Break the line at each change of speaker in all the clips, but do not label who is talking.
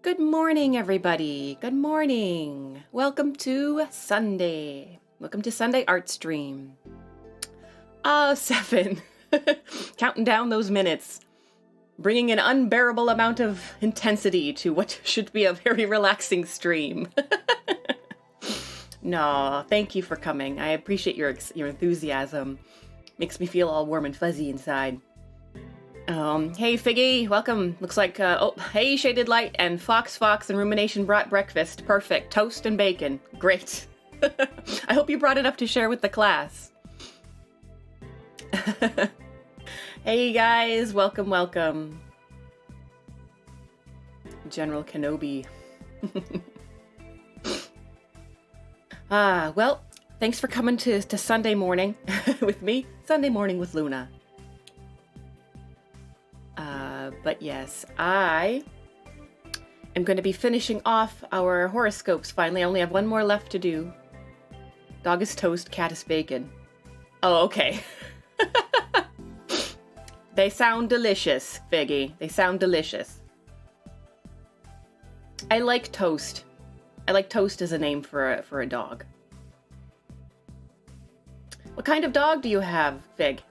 Good morning, everybody. Good morning. Welcome to Sunday. Welcome to Sunday Art Stream. 7. Counting down those minutes. Bringing an unbearable amount of intensity to what should be a very relaxing stream. No, thank you for coming. I appreciate your enthusiasm. Makes me feel all warm and fuzzy inside. Hey Figgy, welcome. Looks like, hey Shaded Light and Fox and Rumination brought breakfast. Perfect. Toast and bacon. Great. I hope you brought it up to share with the class. Hey guys, welcome. General Kenobi. Well, thanks for coming to Sunday morning with me. Sunday morning with Luna. But yes, I am going to be finishing off our horoscopes finally. I only have one more left to do. Dog is toast, cat is bacon. Oh, okay. They sound delicious, Figgy. They sound delicious. I like toast. I like toast as a name for a dog. What kind of dog do you have, Fig?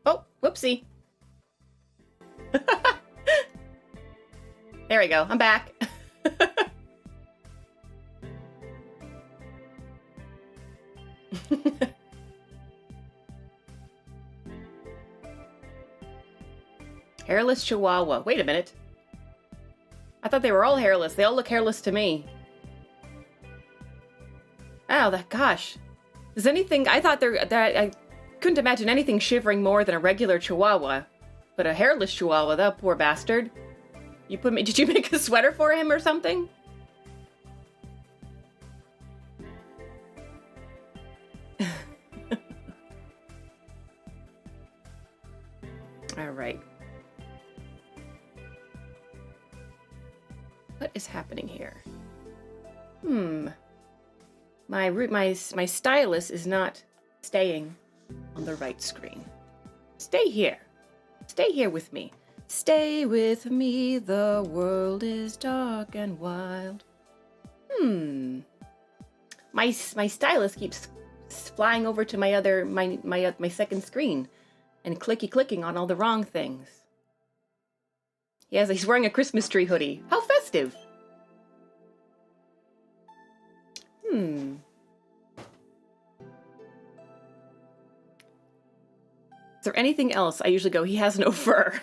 Oh, whoopsie. There we go. I'm back. Hairless Chihuahua. Wait a minute. I thought they were all hairless. They all look hairless to me. Oh, gosh. Is anything... I thought I couldn't imagine anything shivering more than a regular Chihuahua. But a hairless Chihuahua, that poor bastard. Did you make a sweater for him or something? All right. What is happening here? My stylus is not staying on the right screen. Stay here. Stay here with me. Stay with me, the world is dark and wild. My stylus keeps flying over to my second screen and clicking on all the wrong things. He's wearing a Christmas tree hoodie. How festive! Is there anything else? I usually go, he has no fur.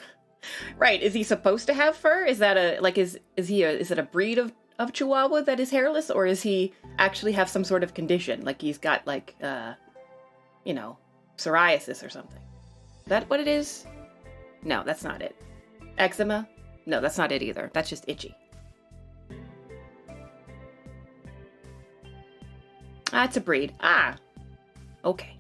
Right, is he supposed to have fur? Is that is it a breed of Chihuahua that is hairless? Or is he actually have some sort of condition? Like he's got psoriasis or something. Is that what it is? No, that's not it. Eczema? No, that's not it either. That's just itchy. It's a breed. Okay.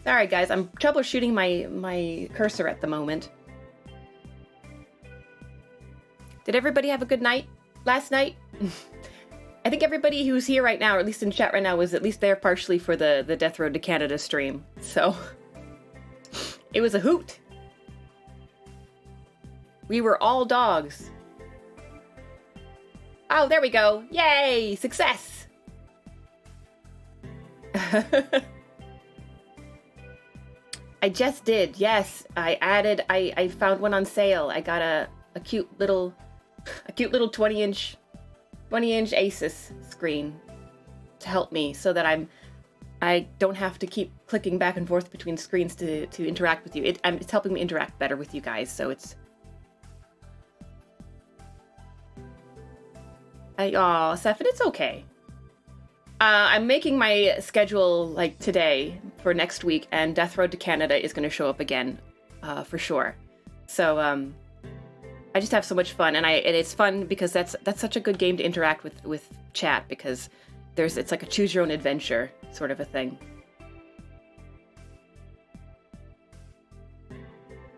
Sorry, guys. I'm troubleshooting my cursor at the moment. Did everybody have a good night last night? I think everybody who's here right now, or at least in chat right now, was at least there partially for the Death Road to Canada stream. So, it was a hoot. We were all dogs. Oh, there we go. Yay! Success! I just did, yes. I found one on sale. I got a cute little 20-inch Asus screen to help me so that I don't have to keep clicking back and forth between screens to interact with you. It's helping me interact better with you guys, so it's... Stefan, it's okay. I'm making my schedule like today for next week, and Death Road to Canada is going to show up again, for sure. So, I just have so much fun, and it's fun because that's such a good game to interact with chat, because it's like a choose your own adventure sort of a thing.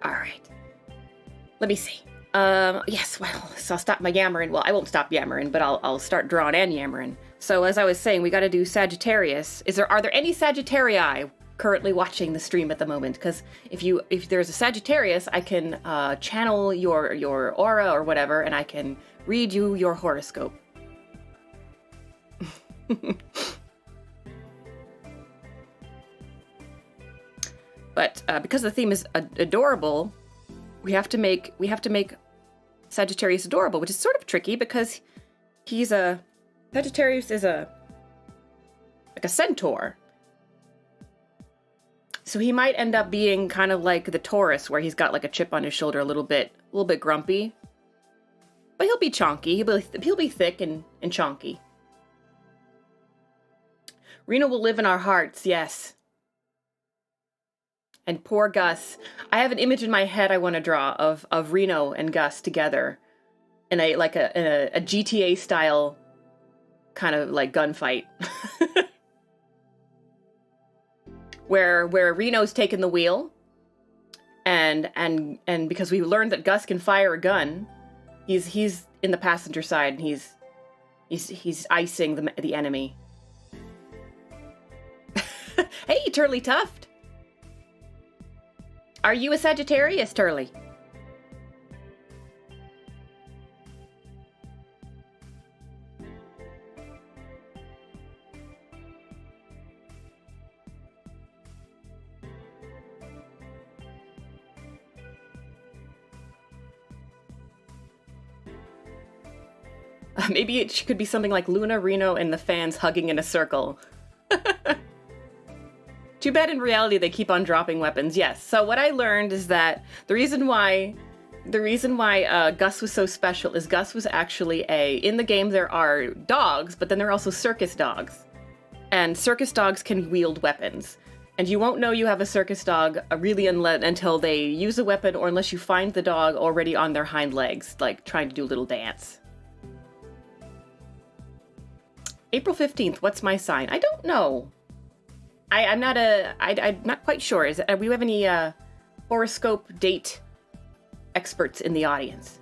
All right. Let me see. Yes, well, so I'll stop my yammering. Well, I won't stop yammering, but I'll start drawing and yammering. So as I was saying, we got to do Sagittarius. Are there any Sagittarii currently watching the stream at the moment? Because if there's a Sagittarius, I can channel your aura or whatever, and I can read you your horoscope. But because the theme is adorable, we have to make Sagittarius adorable, which is sort of tricky because Sagittarius is like a centaur. So he might end up being kind of like the Taurus, where he's got like a chip on his shoulder, a little bit grumpy. But he'll be chonky. He'll be thick and chonky. Reno will live in our hearts, yes. And poor Gus. I have an image in my head I want to draw of Reno and Gus together in a GTA style kind of like gunfight. where Reno's taken the wheel, and because we learned that Gus can fire a gun, he's in the passenger side and he's icing the enemy. Hey, Turley Tuft. Are you a Sagittarius, Turley? Maybe it could be something like Luna, Reno, and the fans hugging in a circle. Too bad in reality they keep on dropping weapons. Yes. So what I learned is that the reason why Gus was so special is Gus was actually in the game there are dogs, but then there are also circus dogs. And circus dogs can wield weapons. And you won't know you have a circus dog really until they use a weapon, or unless you find the dog already on their hind legs, like trying to do a little dance. April 15th, what's my sign? I don't know. I'm not quite sure. Do we have any horoscope date experts in the audience?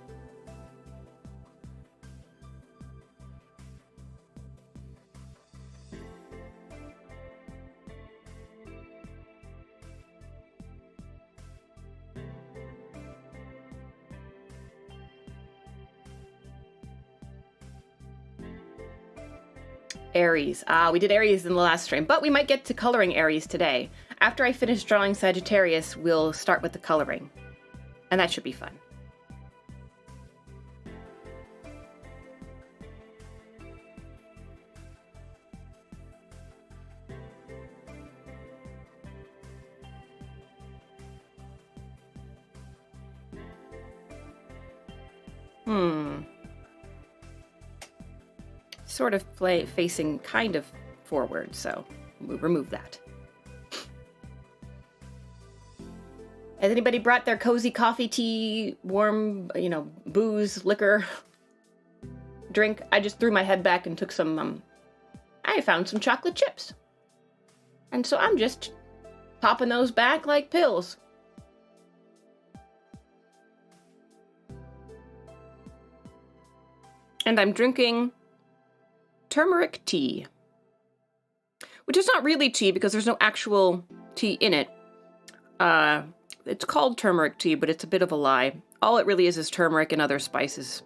Aries. We did Aries in the last stream, but we might get to coloring Aries today. After I finish drawing Sagittarius, we'll start with the coloring. And that should be fun. Sort of facing kind of forward, so we'll remove that. Has anybody brought their cozy coffee, tea, warm, booze, liquor, drink? I just threw my head back and took some, I found some chocolate chips. And so I'm just popping those back like pills. And I'm drinking turmeric tea, which is not really tea because there's no actual tea in it. It's called turmeric tea, but it's a bit of a lie. All it really is turmeric and other spices.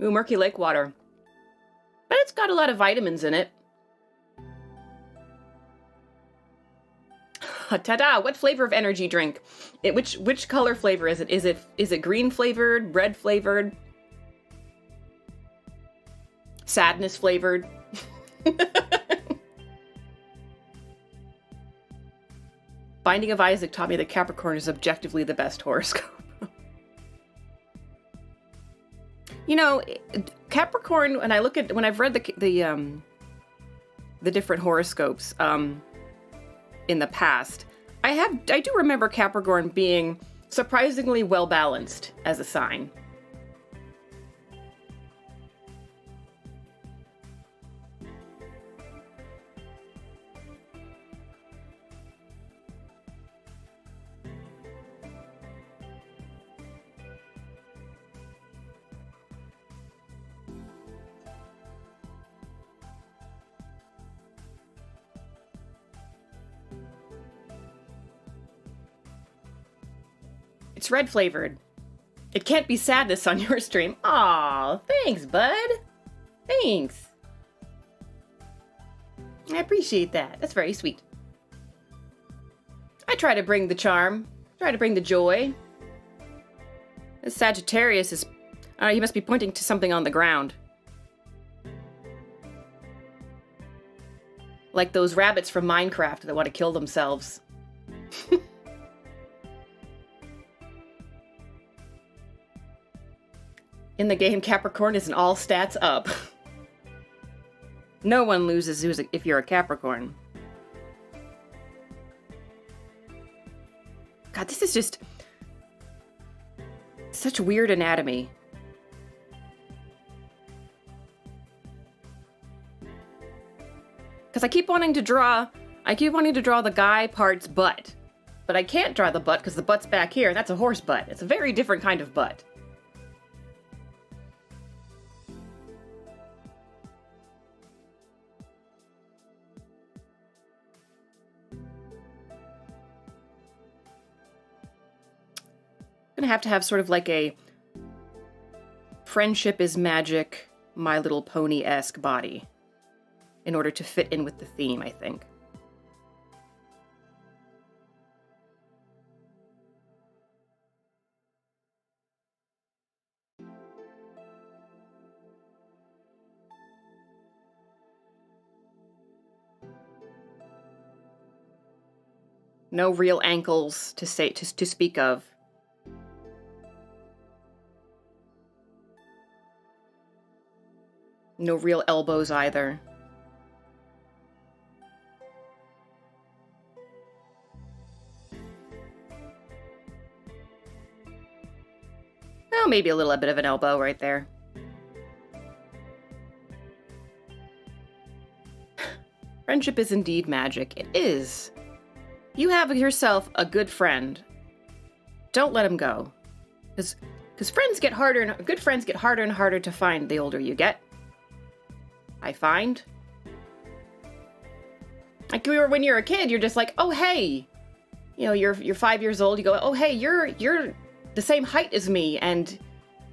Ooh, murky lake water. But it's got a lot of vitamins in it. Ta-da! What flavor of energy drink? Which color flavor is it? Is it green flavored, red flavored, sadness flavored? Binding of Isaac taught me that Capricorn is objectively the best horoscope. Capricorn. When I've read the different horoscopes in the past, I do remember Capricorn being surprisingly well balanced as a sign. It's red flavored. It can't be sadness on your stream. Aw, thanks, bud. Thanks. I appreciate that. That's very sweet. I try to bring the charm. Try to bring the joy. This Sagittarius is... he must be pointing to something on the ground. Like those rabbits from Minecraft that want to kill themselves. In the game, Capricorn is an all stats up. No one loses if you're a Capricorn. God, this is just such weird anatomy. Because I keep wanting to draw the guy part's butt. But I can't draw the butt because the butt's back here. That's a horse butt. It's a very different kind of butt. Gonna have to have sort of like a friendship is magic, My Little Pony-esque body in order to fit in with the theme, I think. No real ankles to speak of. No real elbows either. Oh, maybe a little bit of an elbow right there. Friendship is indeed magic. It is. You have yourself a good friend. Don't let him go. Because friends get harder and good friends get harder and harder to find the older you get. I find. Like when you're a kid, you're just like, oh hey, you know, you're 5 years old. You go, oh hey, you're the same height as me, and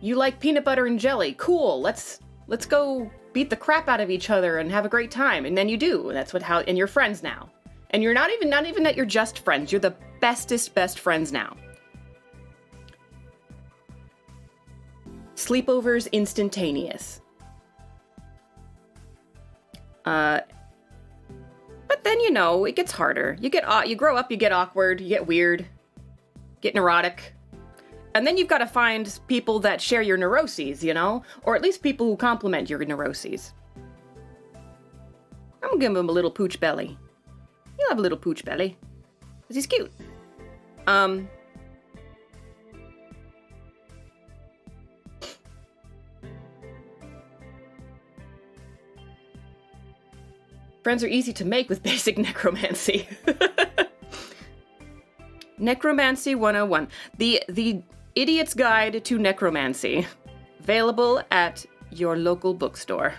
you like peanut butter and jelly. Cool. Let's go beat the crap out of each other and have a great time. And then you do. That's and you're friends now. And you're not even that you're just friends. You're the best friends now. Sleepovers instantaneous. But then, you know, it gets harder. You grow up, you get awkward, you get weird, get neurotic. And then you've got to find people that share your neuroses, you know? Or at least people who complement your neuroses. I'm gonna give him a little pooch belly. He'll have a little pooch belly. Because he's cute. Friends are easy to make with basic necromancy. Necromancy 101. The Idiot's Guide to Necromancy. Available at your local bookstore.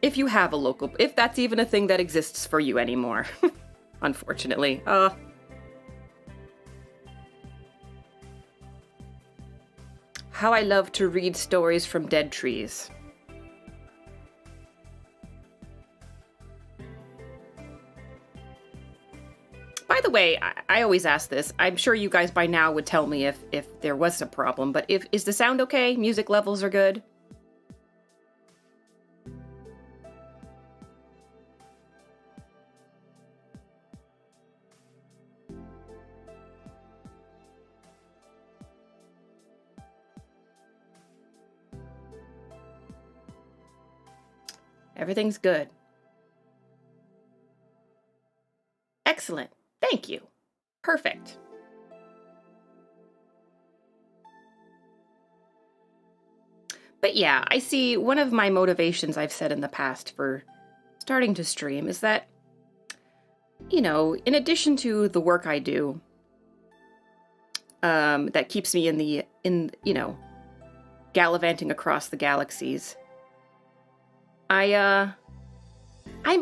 If you have a local... If that's even a thing that exists for you anymore. Unfortunately. How I love to read stories from dead trees. By the way, I always ask this. I'm sure you guys by now would tell me if there was a problem, but is the sound okay? Music levels are good? Everything's good. Excellent. Thank you. Perfect. But yeah, I see one of my motivations I've said in the past for starting to stream is that, you know, in addition to the work I do, that keeps me in you know, gallivanting across the galaxies, I'm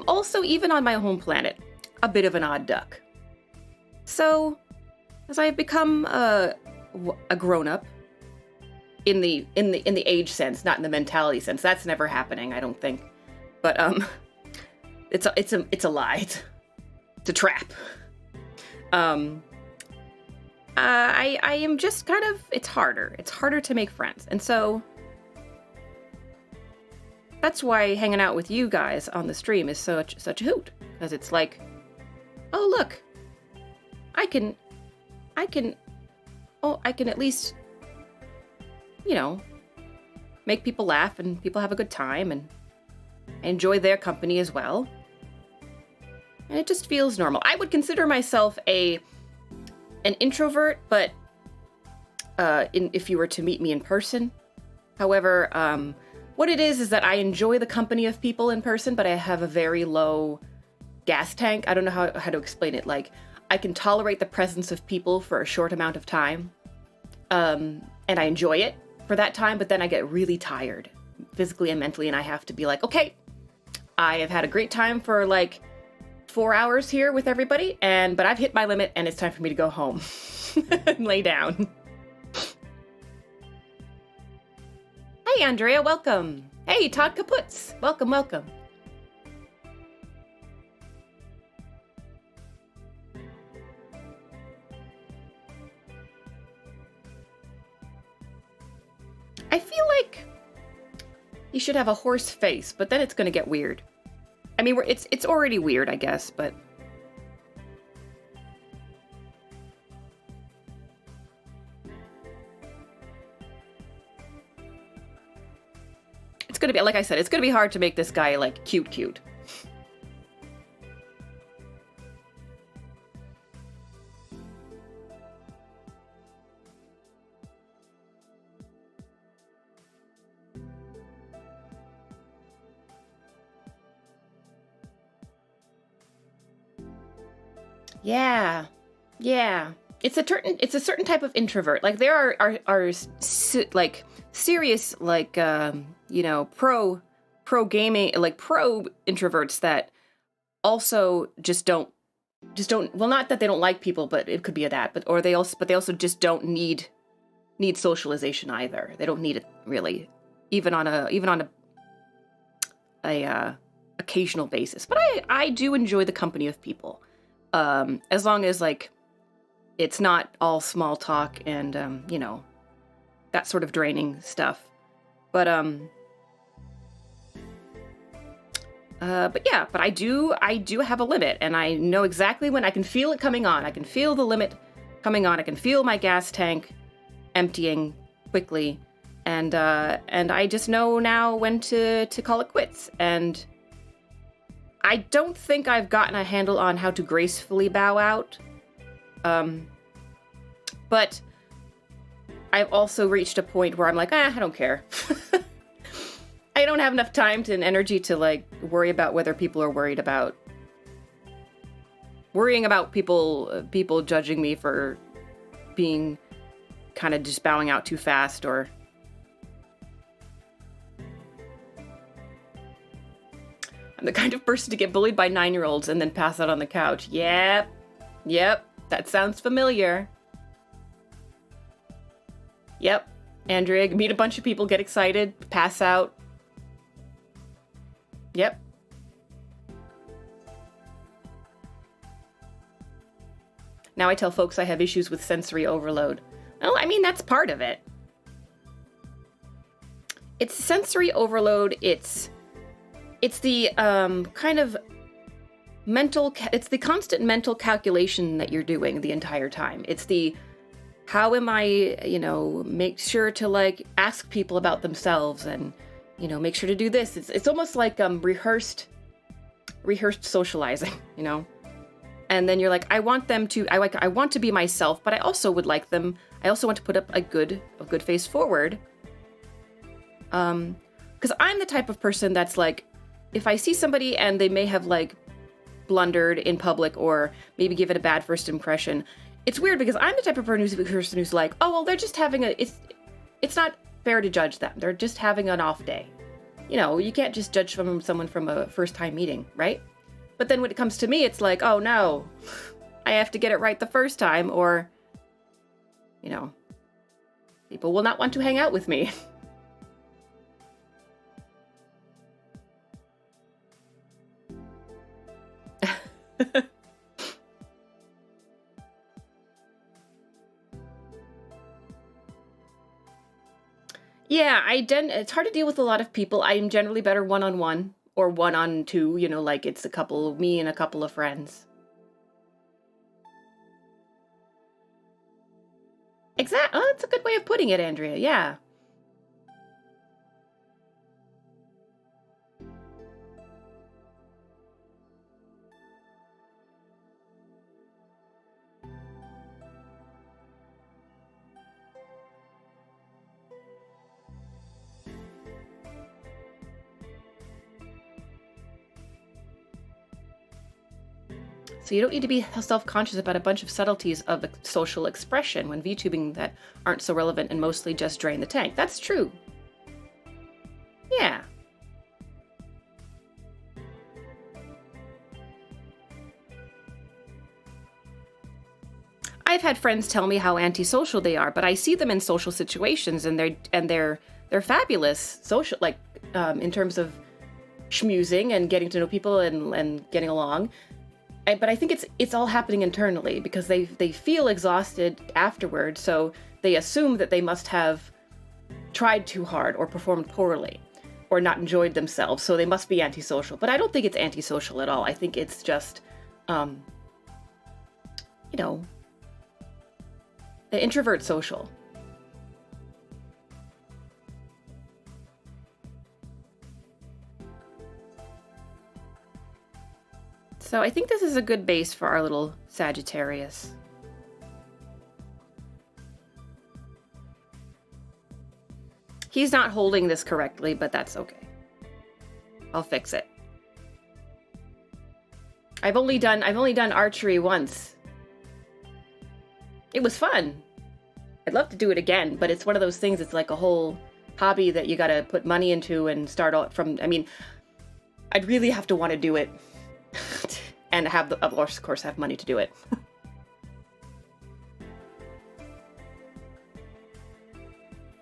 also, even on my home planet, a bit of an odd duck. So, as I've become a grown-up, in the age sense, not in the mentality sense. That's never happening, I don't think. But it's a lie. It's a trap. I am just kind of, it's harder. It's harder to make friends. And so that's why hanging out with you guys on the stream is such a hoot, because it's like, oh look, I can at least, you know, make people laugh and people have a good time and enjoy their company as well. And it just feels normal. I would consider myself an introvert, but if you were to meet me in person. However, what it is that I enjoy the company of people in person, but I have a very low gas tank. I don't know how to explain it. Like, I can tolerate the presence of people for a short amount of time, and I enjoy it for that time, but then I get really tired physically and mentally, and I have to be like, okay, I have had a great time for like 4 hours here with everybody, but I've hit my limit and it's time for me to go home and lay down. Hey, Andrea, welcome. Hey, Todd Kaputz, welcome. I feel like you should have a horse face, but then it's going to get weird. I mean, it's already weird, I guess, but it's going to be, like I said, it's going to be hard to make this guy like cute. Yeah. It's a certain type of introvert. Like, there are like serious, like, you know, pro gaming, like pro introverts that also just don't, well, not that they don't like people, but it could be that, but they also just don't need socialization either. They don't need it really, even on a occasional basis. But I do enjoy the company of people. As long as, like, it's not all small talk and, you know, that sort of draining stuff. But yeah, but I do have a limit, and I know exactly when I can feel it coming on. I can feel the limit coming on. I can feel my gas tank emptying quickly, and I just know now when to call it quits. And I don't think I've gotten a handle on how to gracefully bow out. But I've also reached a point where I'm like, I don't care. I don't have enough time and energy to, like, worry about whether people are worrying about people judging me for being kind of just bowing out too fast, or I'm the kind of person to get bullied by 9-year-olds and then pass out on the couch. Yep, that sounds familiar. Yep, Andrea, meet a bunch of people, get excited, pass out. Yep. Now I tell folks I have issues with sensory overload. Well, I mean, that's part of it. It's sensory overload. It's the kind of it's the constant mental calculation that you're doing the entire time. It's the, how am I, you know, make sure to, like, ask people about themselves and, you know, make sure to do this. It's almost like rehearsed socializing, you know? And then you're like, I want to be myself, but I also would like them. I also want to put up a good face forward. Because I'm the type of person that's like, if I see somebody and they may have, like, blundered in public or maybe given a bad first impression, it's weird because I'm the type of person who's like, oh, well, they're just having it's not fair to judge them. They're just having an off day. You know, you can't just judge someone from a first time meeting, right? But then when it comes to me, it's like, oh no, I have to get it right the first time, or, you know, people will not want to hang out with me. Yeah, it's hard to deal with a lot of people. I am generally better one-on-one or one-on-two, you know, like it's a couple, me and a couple of friends. Exactly. Oh, that's a good way of putting it, Andrea. Yeah. So you don't need to be self-conscious about a bunch of subtleties of social expression when VTubing that aren't so relevant and mostly just drain the tank. That's true. Yeah. I've had friends tell me how antisocial they are, but I see them in social situations, and they're fabulous social, like in terms of schmoozing and getting to know people and getting along. But I think it's all happening internally because they feel exhausted afterward, so they assume that they must have tried too hard or performed poorly or not enjoyed themselves, so they must be antisocial. But I don't think it's antisocial at all. I think it's just, you know, an introvert social. So I think this is a good base for our little Sagittarius. He's not holding this correctly, but that's okay. I'll fix it. I've only done archery once. It was fun. I'd love to do it again, but it's one of those things, it's like a whole hobby that you gotta put money into and start out from. I mean, I'd really have to want to do it and of course have money to do it.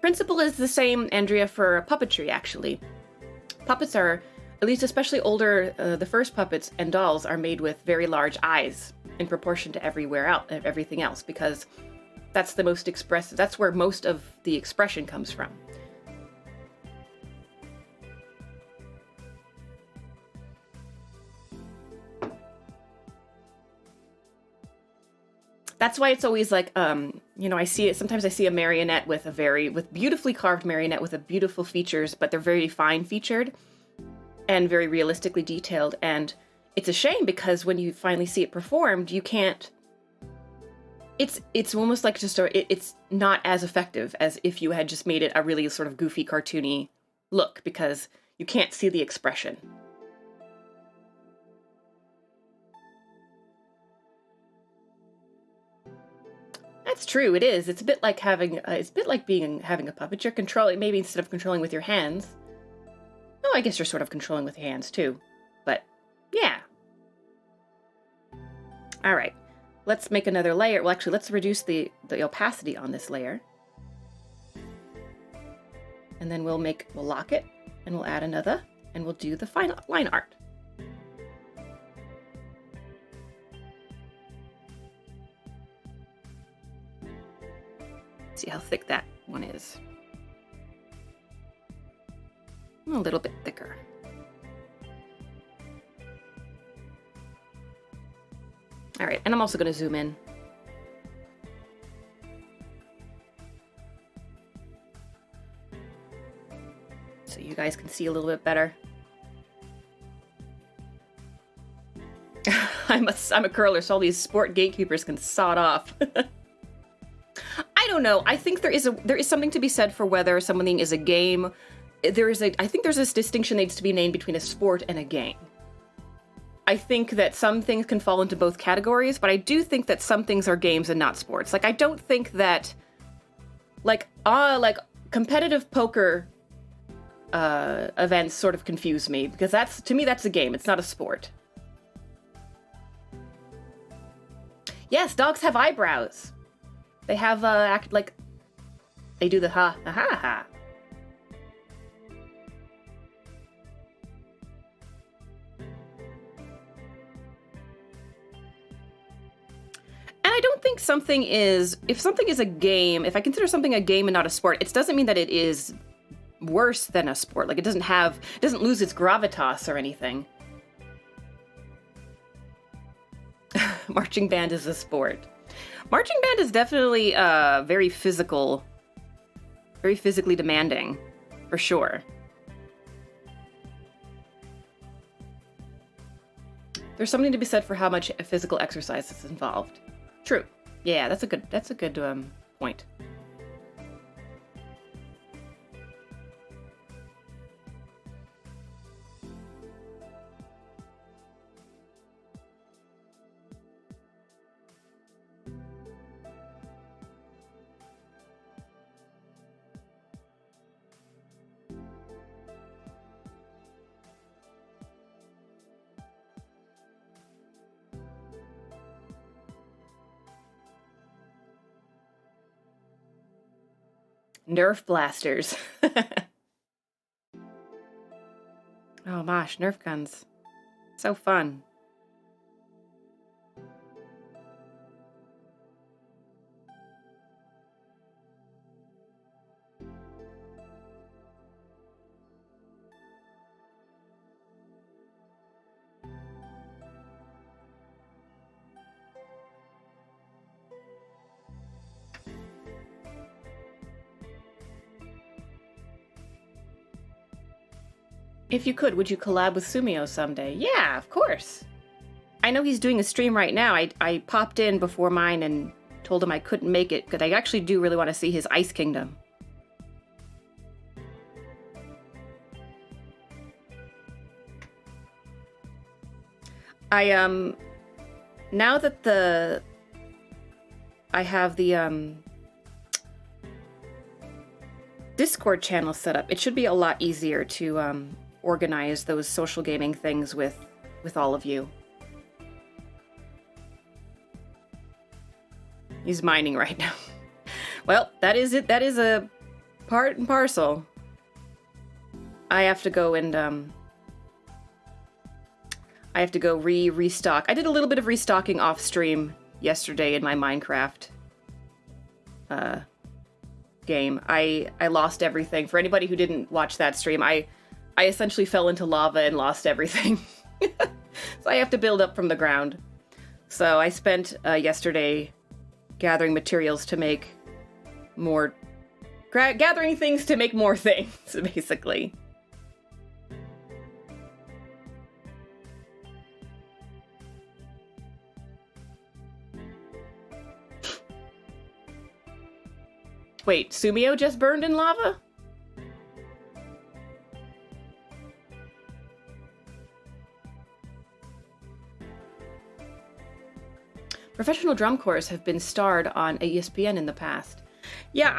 Principle is the same, Andrea, for puppetry, actually. Puppets are, at least especially older, the first puppets and dolls are made with very large eyes in proportion to everything else, because that's the most expressive, that's where most of the expression comes from. That's why it's always like, you know, sometimes I see a marionette with beautifully carved marionette with beautiful features, but they're very fine featured and very realistically detailed. And it's a shame because when you finally see it performed, you can't, it's almost like it's not as effective as if you had just made it a really sort of goofy, cartoony look, because you can't see the expression. That's true. It is. It's a bit like having a puppet. You're controlling, maybe instead of controlling with your hands. Oh, I guess you're sort of controlling with your hands too. But yeah. All right. Let's make another layer. Well, actually, let's reduce the opacity on this layer. And then we'll lock it, and we'll add another, and we'll do the final line art. See how thick that one is. A little bit thicker. All right, and I'm also going to zoom in. So you guys can see a little bit better. I'm a curler, so all these sport gatekeepers can sod off. I don't know. I think there is something to be said for whether something is a game. I think there's this distinction that needs to be named between a sport and a game. I think that some things can fall into both categories, but I do think that some things are games and not sports. Like, I don't think that, like competitive poker events sort of confuse me, because to me that's a game. It's not a sport. Yes, dogs have eyebrows. They have act like they do the ha ha ha ha. And I don't think something is, if something is a game, if I consider something a game and not a sport, it doesn't mean that it is worse than a sport. Like it doesn't lose its gravitas or anything. Marching band is a sport. Marching band is definitely very physical, very physically demanding, for sure. There's something to be said for how much physical exercise is involved. True. Yeah, that's a good point. Nerf blasters. Oh gosh, Nerf guns. So fun. If you could, would you collab with Sumio someday? Yeah, of course. I know he's doing a stream right now. I popped in before mine and told him I couldn't make it, because I actually do really want to see his Ice Kingdom. Now that I have the Discord channel set up, it should be a lot easier to organize those social gaming things with all of you. He's mining right now. Well, that is it. That is a part and parcel. I have to go and I have to go restock. I did a little bit of restocking off stream yesterday in my Minecraft game. I lost everything. For anybody who didn't watch that stream, I essentially fell into lava and lost everything. So I have to build up from the ground. So I spent yesterday gathering materials to make more... gathering things to make more things, basically. Wait, Sumio just burned in lava? Professional drum corps have been starred on ESPN in the past. Yeah,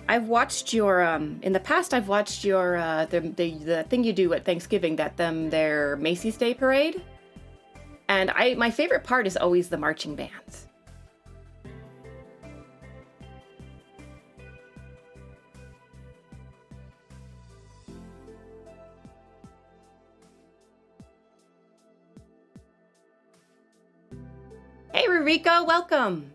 I've watched your in the past I've watched your the thing you do at Thanksgiving, their Macy's Day Parade. And my favorite part is always the marching bands. Hey, Ruriko, welcome.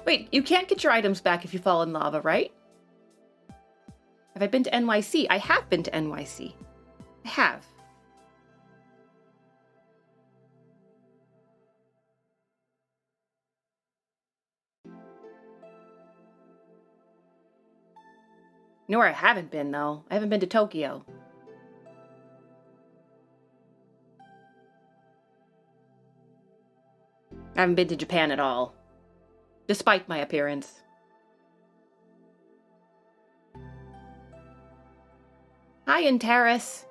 Wait, you can't get your items back if you fall in lava, right? Have I been to NYC? I have been to NYC. I have. You know where I haven't been, though? I haven't been to Tokyo. I haven't been to Japan at all, despite my appearance. Hi, Antares.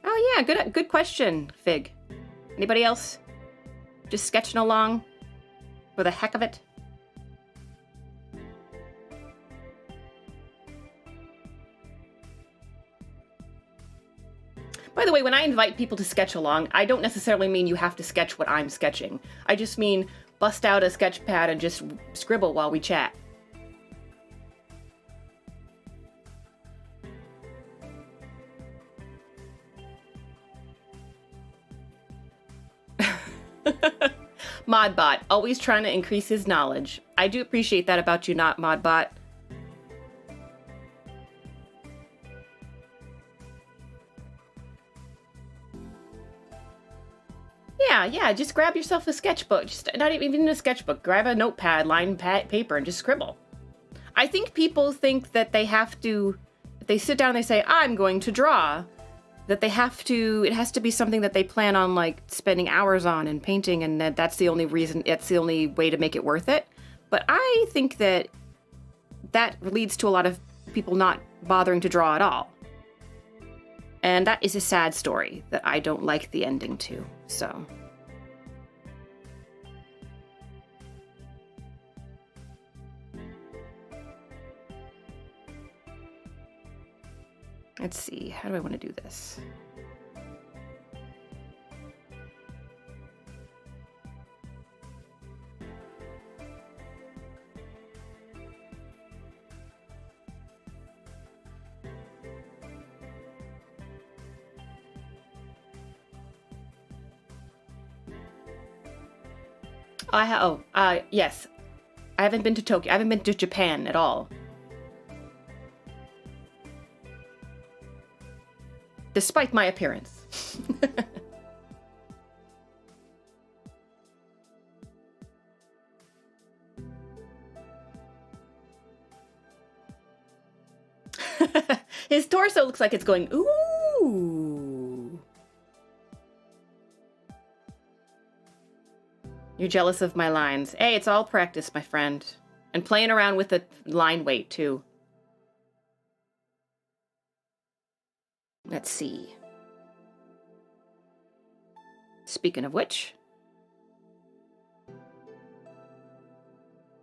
Oh yeah, good question, Fig. Anybody else? Just sketching along for the heck of it? By the way, when I invite people to sketch along, I don't necessarily mean you have to sketch what I'm sketching. I just mean bust out a sketch pad and just scribble while we chat. Modbot, always trying to increase his knowledge. I do appreciate that about you, not Modbot. Yeah, just grab yourself a sketchbook. Just not even a sketchbook. Grab a notepad, lined paper, and just scribble. I think people think that they have to, if they sit down and they say, I'm going to draw, that they have to, it has to be something that they plan on like spending hours on and painting, and that's the only reason, it's the only way to make it worth it. But I think that that leads to a lot of people not bothering to draw at all. And that is a sad story that I don't like the ending to, so. Let's see, how do I want to do this? Yes. I haven't been to Tokyo. I haven't been to Japan at all. Despite my appearance. His torso looks like it's going, ooh. You're jealous of my lines. Hey, it's all practice, my friend. And playing around with the line weight, too. Let's see. Speaking of which,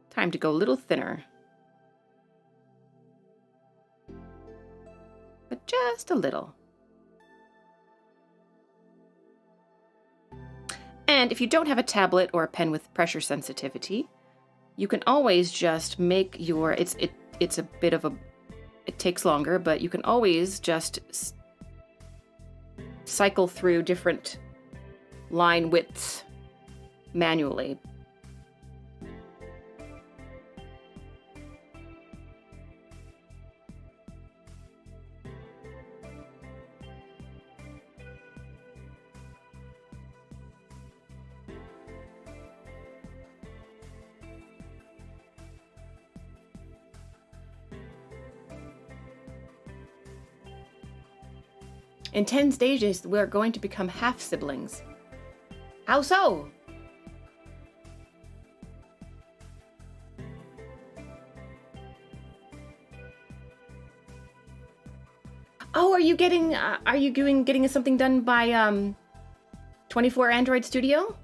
time to go a little thinner. But just a little. And if you don't have a tablet or a pen with pressure sensitivity, you can always just make your, it's a bit of a, it takes longer, but you can always just cycle through different line widths manually. In 10 stages, we're going to become half-siblings. How so? Oh, are you getting something done by 24 Android Studio?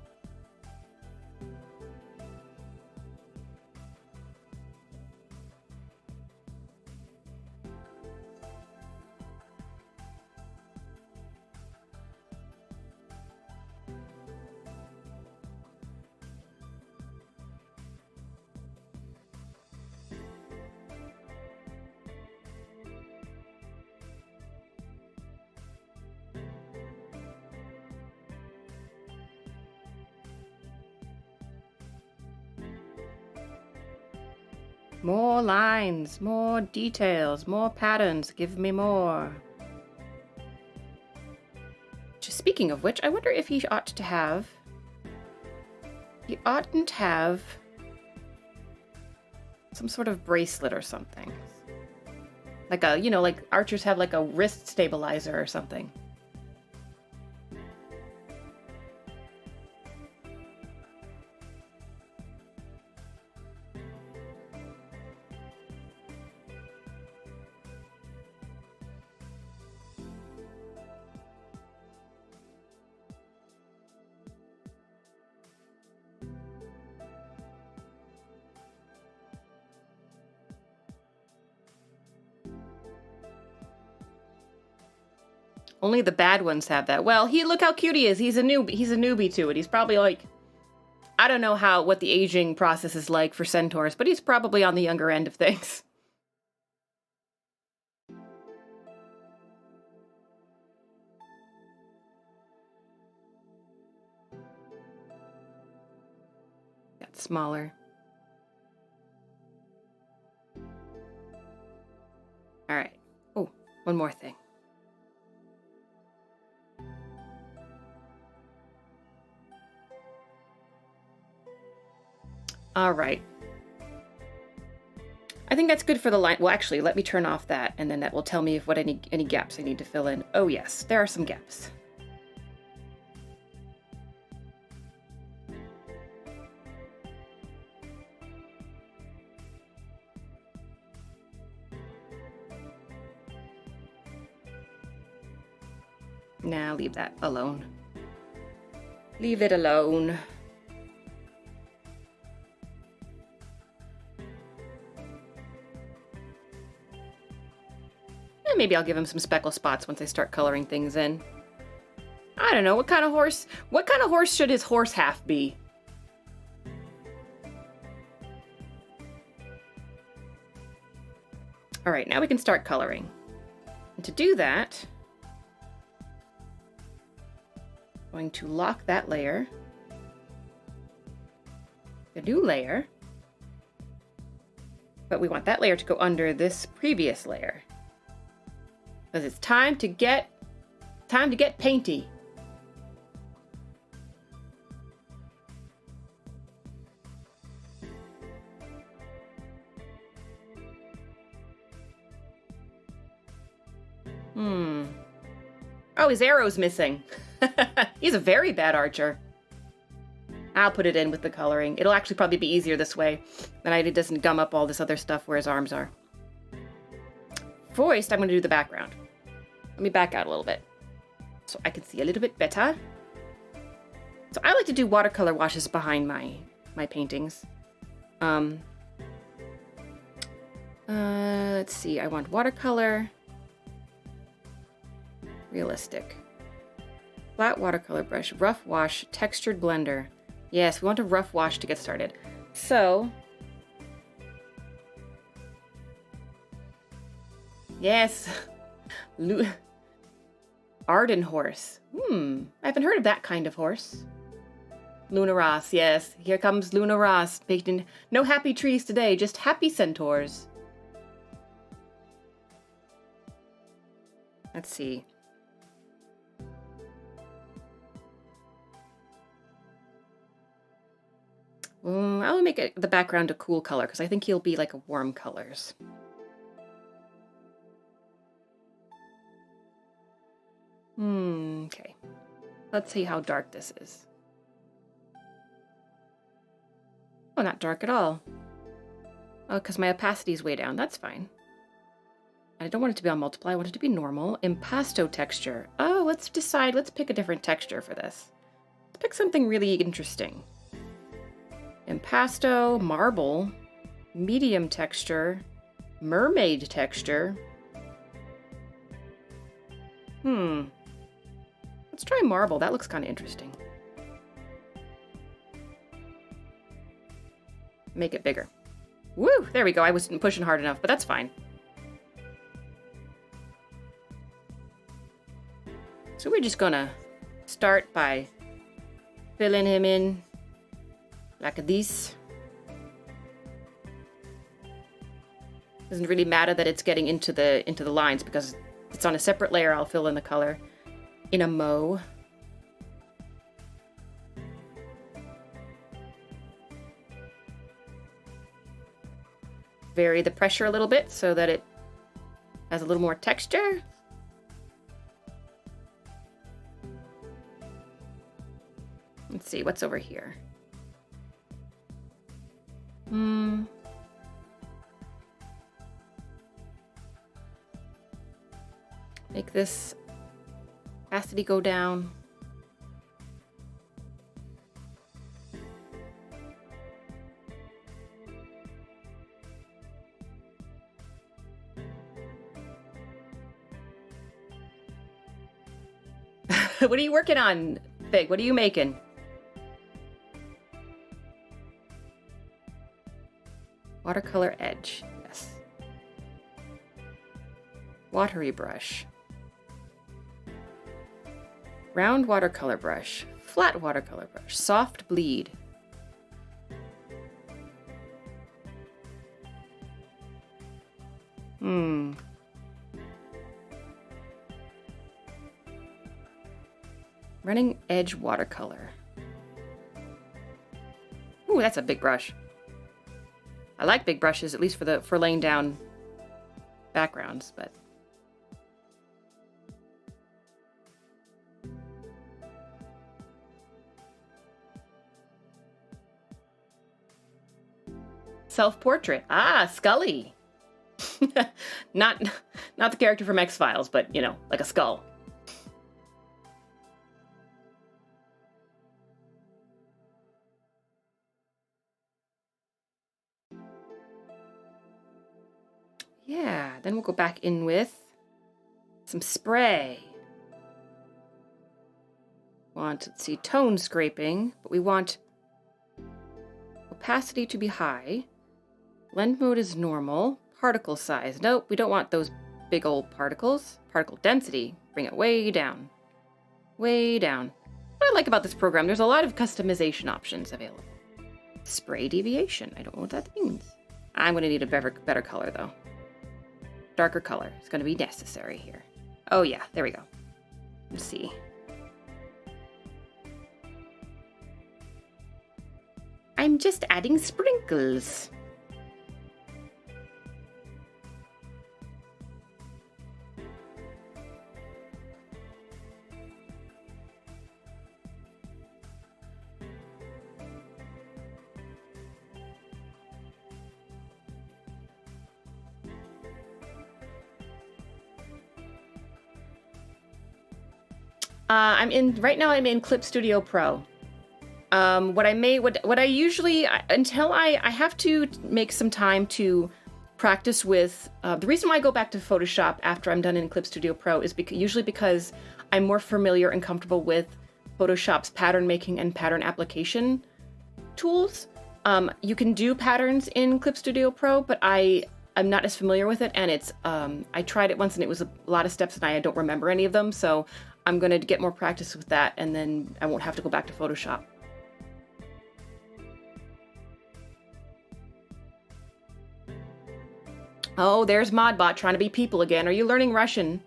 More lines, more details, more patterns. Give me more. Just speaking of which, I wonder if he ought to have... He oughtn't have some sort of bracelet or something. Like a, like archers have like a wrist stabilizer or something. Only the bad ones have that. Well, look how cute he is. He's a newbie to it. He's probably like, I don't know what the aging process is like for centaurs, but he's probably on the younger end of things. That's smaller. All right. Oh, one more thing. All right. I think that's good for the line. Well, actually, let me turn off that, and then that will tell me if any gaps I need to fill in. Oh, yes, there are some gaps. Nah, leave that alone. Leave it alone. And maybe I'll give him some speckle spots once I start coloring things in. I don't know, what kind of horse should his horse half be? All right, now we can start coloring. And to do that, I'm going to lock that layer. A new layer. But we want that layer to go under this previous layer. Because it's time to get painty. Oh, his arrow's missing. He's a very bad archer. I'll put it in with the coloring. It'll actually probably be easier this way. Then it doesn't gum up all this other stuff where his arms are. First, I'm going to do the background. Let me back out a little bit so I can see a little bit better. So I like to do watercolor washes behind my paintings. Let's see. I want watercolor. Realistic. Flat watercolor brush. Rough wash. Textured blender. Yes, we want a rough wash to get started. So, yes. Arden horse. I haven't heard of that kind of horse. Lunaras, yes. Here comes Lunaras. Painting no happy trees today, just happy centaurs. Let's see. I will make the background a cool color because I think he'll be like a warm colors. Okay. Let's see how dark this is. Oh, not dark at all. Oh, because my opacity is way down. That's fine. I don't want it to be on multiply. I want it to be normal. Impasto texture. Oh, let's pick a different texture for this. Let's pick something really interesting. Impasto, marble, medium texture, mermaid texture. Let's try marble. That looks kind of interesting. Make it bigger. Woo! There we go. I wasn't pushing hard enough, but that's fine. So we're just gonna start by filling him in like this. Doesn't really matter that it's getting into the lines because it's on a separate layer. I'll fill in the color in a mo. Vary the pressure a little bit so that it has a little more texture. Let's see, what's over here? Make this opacity go down. What are you working on, Fig? What are you making? Watercolor edge. Yes. Watery brush. Round watercolor brush. Flat watercolor brush. Soft bleed. Running edge watercolor. Ooh, that's a big brush. I like big brushes, at least for laying down backgrounds, but self-portrait. Ah, Scully. not the character from X-Files, but you know, like a skull. Yeah, then we'll go back in with some spray. Let's see, tone scraping, but we want opacity to be high. Blend mode is normal. Particle size. Nope, we don't want those big old particles. Particle density. Bring it way down. Way down. What I like about this program, there's a lot of customization options available. Spray deviation. I don't know what that means. I'm going to need a better color, though. Darker color is going to be necessary here. Oh, yeah. There we go. Let's see. I'm just adding sprinkles. I'm in Clip Studio Pro. What I usually, until I have to make some time to practice with, the reason why I go back to Photoshop after I'm done in Clip Studio Pro is usually because I'm more familiar and comfortable with Photoshop's pattern making and pattern application tools. You can do patterns in Clip Studio Pro, but I'm not as familiar with it, and it's, I tried it once and it was a lot of steps and I don't remember any of them, so I'm going to get more practice with that, and then I won't have to go back to Photoshop. Oh, there's Modbot trying to be people again. Are you learning Russian?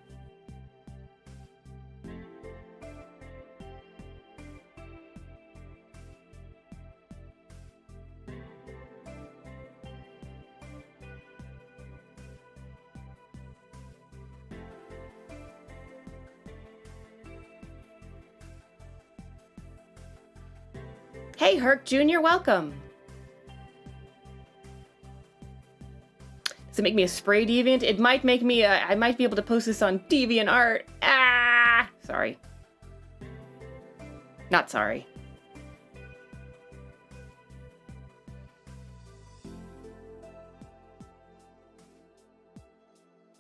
Hey, Herc Jr., welcome. Does it make me a spray deviant? It might make me I might be able to post this on DeviantArt. Ah! Sorry. Not sorry.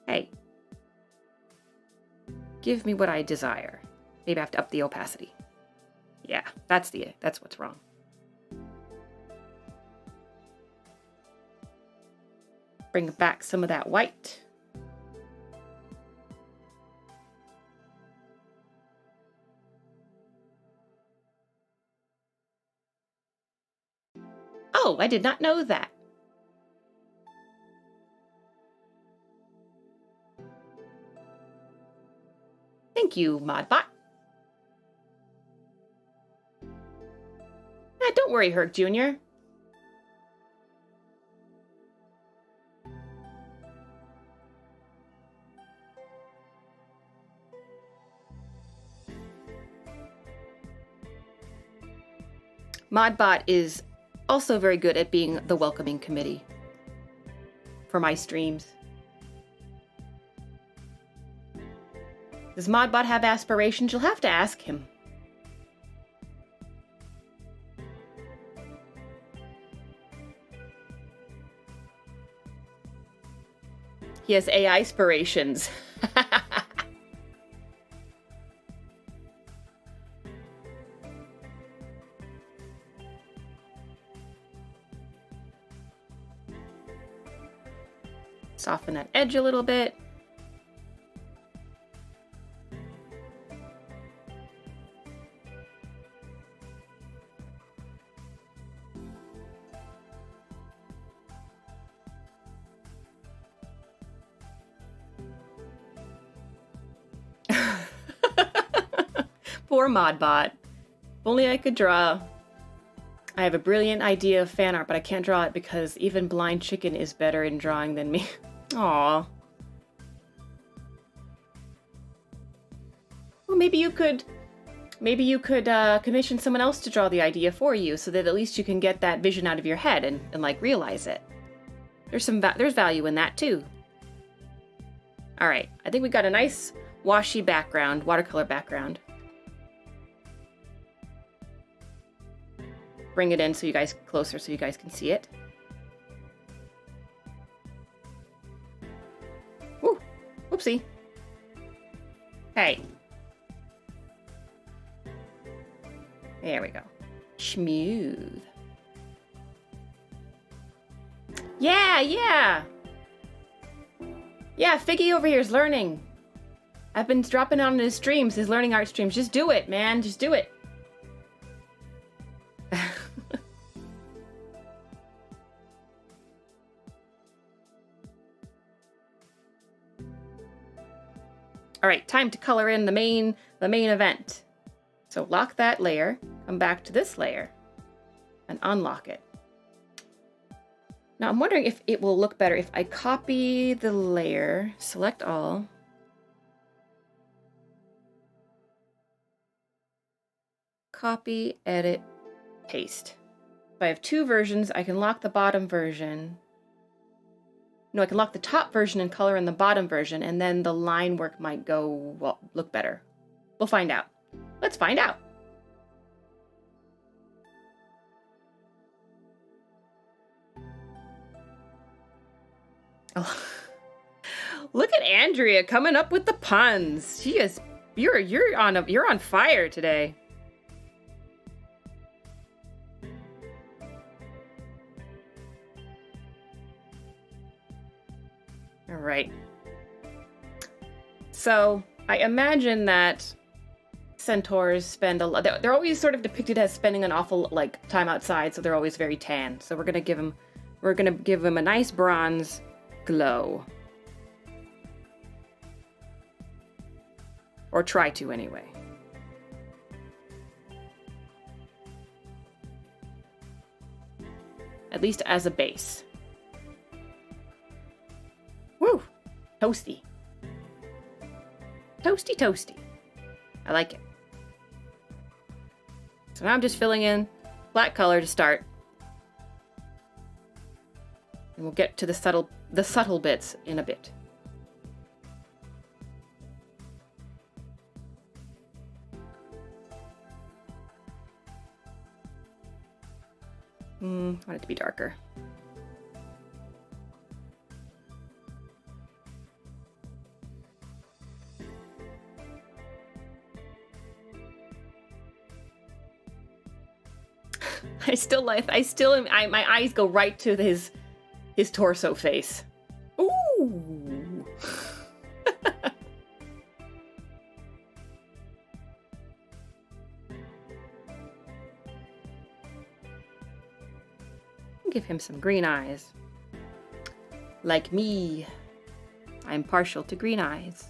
Hey. Give me what I desire. Maybe I have to up the opacity. Yeah, that's what's wrong. Bring back some of that white. Oh, I did not know that. Thank you, Modbot. Don't worry, Herc Jr. Modbot is also very good at being the welcoming committee for my streams. Does Modbot have aspirations? You'll have to ask him. He has AI aspirations. Soften that edge a little bit. Poor Modbot. If only I could draw. I have a brilliant idea of fan art, but I can't draw it because even Blind Chicken is better in drawing than me. Aww. Well, maybe you could commission someone else to draw the idea for you, so that at least you can get that vision out of your head and like realize it. There's value in that too. All right, I think we got a nice washy background, watercolor background. Bring it in so you guys closer so you guys can see it. Woo! Whoopsie. Hey. There we go. Smooth. Yeah, yeah! Yeah, Figgy over here is learning. I've been dropping on his streams, his learning art streams. Just do it, man. Just do it. All right, time to color in the main event. So lock that layer, come back to this layer, and unlock it. Now I'm wondering if it will look better if I copy the layer, select all, copy, edit, paste. If I have two versions, I can lock the bottom version. No, I can lock the top version and color in the bottom version, and then the line work might go, well, look better. We'll find out. Let's find out. Oh. Look at Andrea coming up with the puns. She is you're on fire today. All right. So I imagine that centaurs spend a lot. They're always sort of depicted as spending an awful time outside, so they're always very tan. So we're gonna give them a nice bronze glow, or try to anyway. At least as a base. Woo! Toasty. Toasty, toasty. I like it. So now I'm just filling in black color to start. And we'll get to the subtle bits in a bit. I want it to be darker. My eyes go right to his torso face. Ooh. Give him some green eyes. Like me, I'm partial to green eyes.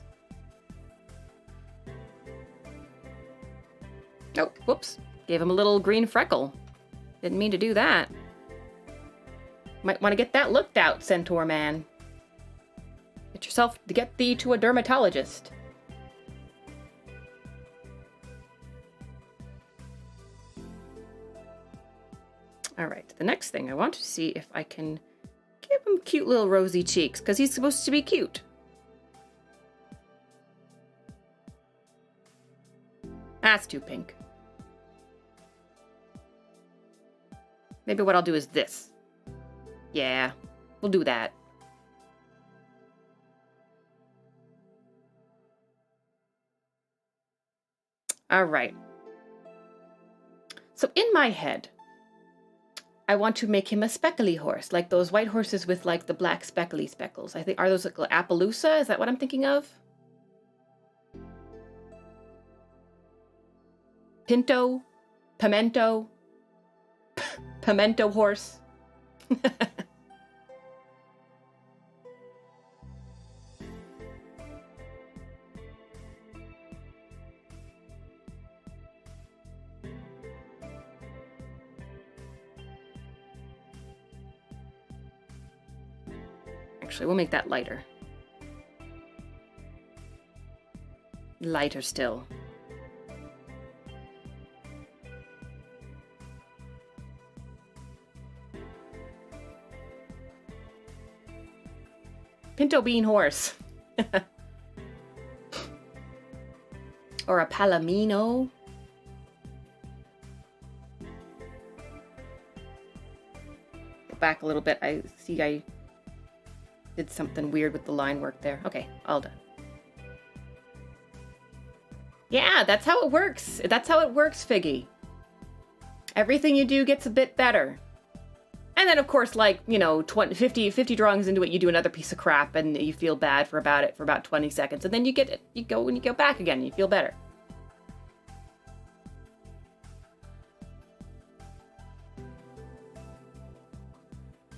Oh, whoops. Gave him a little green freckle. Didn't mean to do that. Might want to get that looked out, Centaur Man. Get thee to a dermatologist. All right, the next thing I want to see if I can give him cute little rosy cheeks, because he's supposed to be cute. That's too pink. Maybe what I'll do is this. Yeah, we'll do that. All right. So in my head, I want to make him a speckly horse, like those white horses with like the black speckly speckles. I think, are those like Appaloosa? Is that what I'm thinking of? Pinto? Pimento? Pimento horse? Actually, we'll make that lighter. Lighter still. Pinto bean horse. Or a palomino. Go back a little bit. I see I did something weird with the line work there. Okay, all done. Yeah, that's how it works. That's how it works, Figgy. Everything you do gets a bit better. And then, of course, like, you know, 50 drawings into it, you do another piece of crap and you feel bad for about 20 seconds. And then you go back again and you feel better.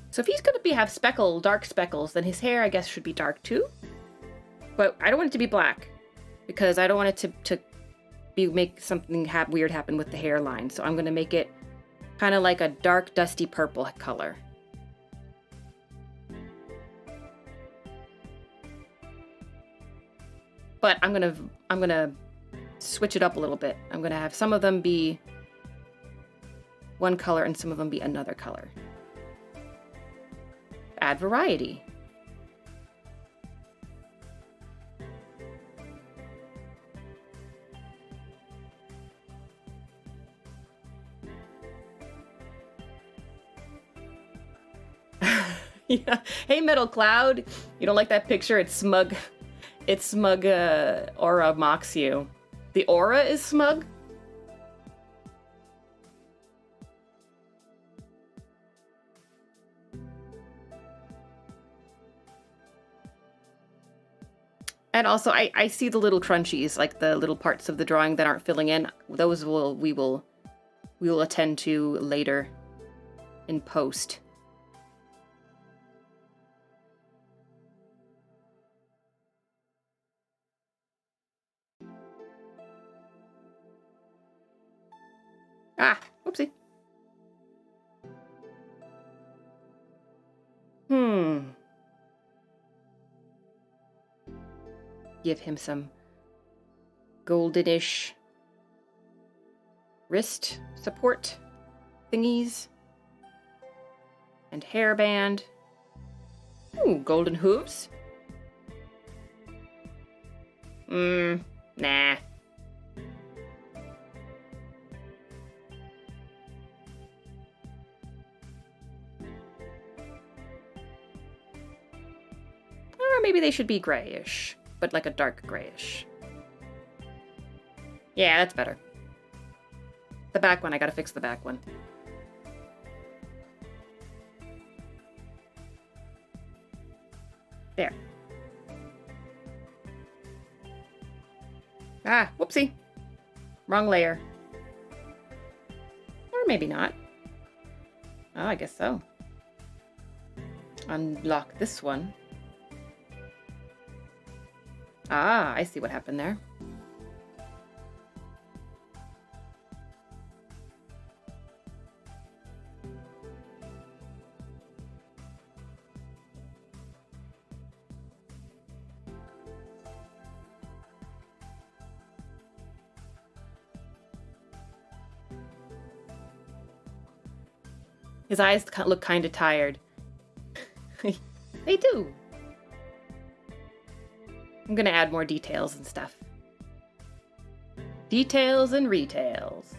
So if he's going to have dark speckles, then his hair, I guess, should be dark too. But I don't want it to be black because I don't want it to make something weird happen with the hairline. So I'm going to make it kind of like a dark, dusty purple color. But I'm gonna switch it up a little bit. I'm gonna have some of them be one color and some of them be another color. Add variety. Yeah. Hey, Metal Cloud. You don't like that picture? It's smug. It's smug. Aura mocks you. The aura is smug? And also, I see the little crunchies, like the little parts of the drawing that aren't filling in. Those we will attend to later in post. Ah, whoopsie. Give him some goldenish wrist support thingies and hairband. Ooh, golden hooves. Nah. Or maybe they should be grayish, but like a dark grayish. Yeah, that's better. The back one, I gotta fix the back one. There. Ah, whoopsie. Wrong layer. Or maybe not. Oh, I guess so. Unblock this one. Ah, I see what happened there. His eyes look kind of tired. They do. I'm gonna add more details and stuff. Details and retails.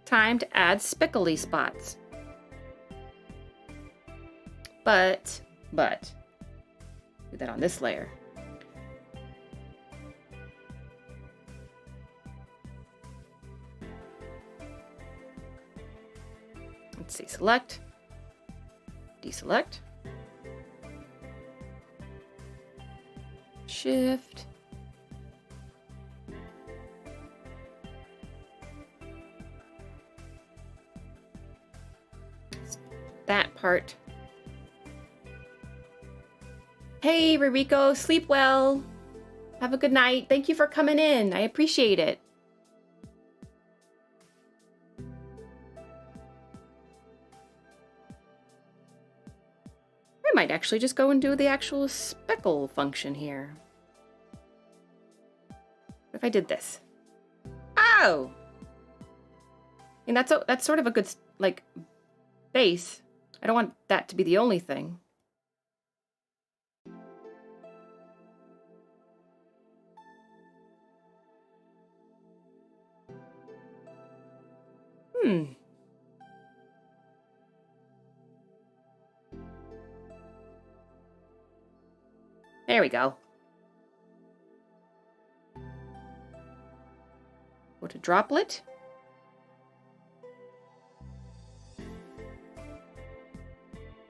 Time to add spickly spots. But, do that on this layer. Let's see, select, deselect, shift, that part. Hey, Ruriko, sleep well. Have a good night. Thank you for coming in. I appreciate it. I might actually just go and do the actual speckle function here. What if I did this? Oh! And that's sort of a good, like, base. I don't want that to be the only thing. There we go. Go to droplet.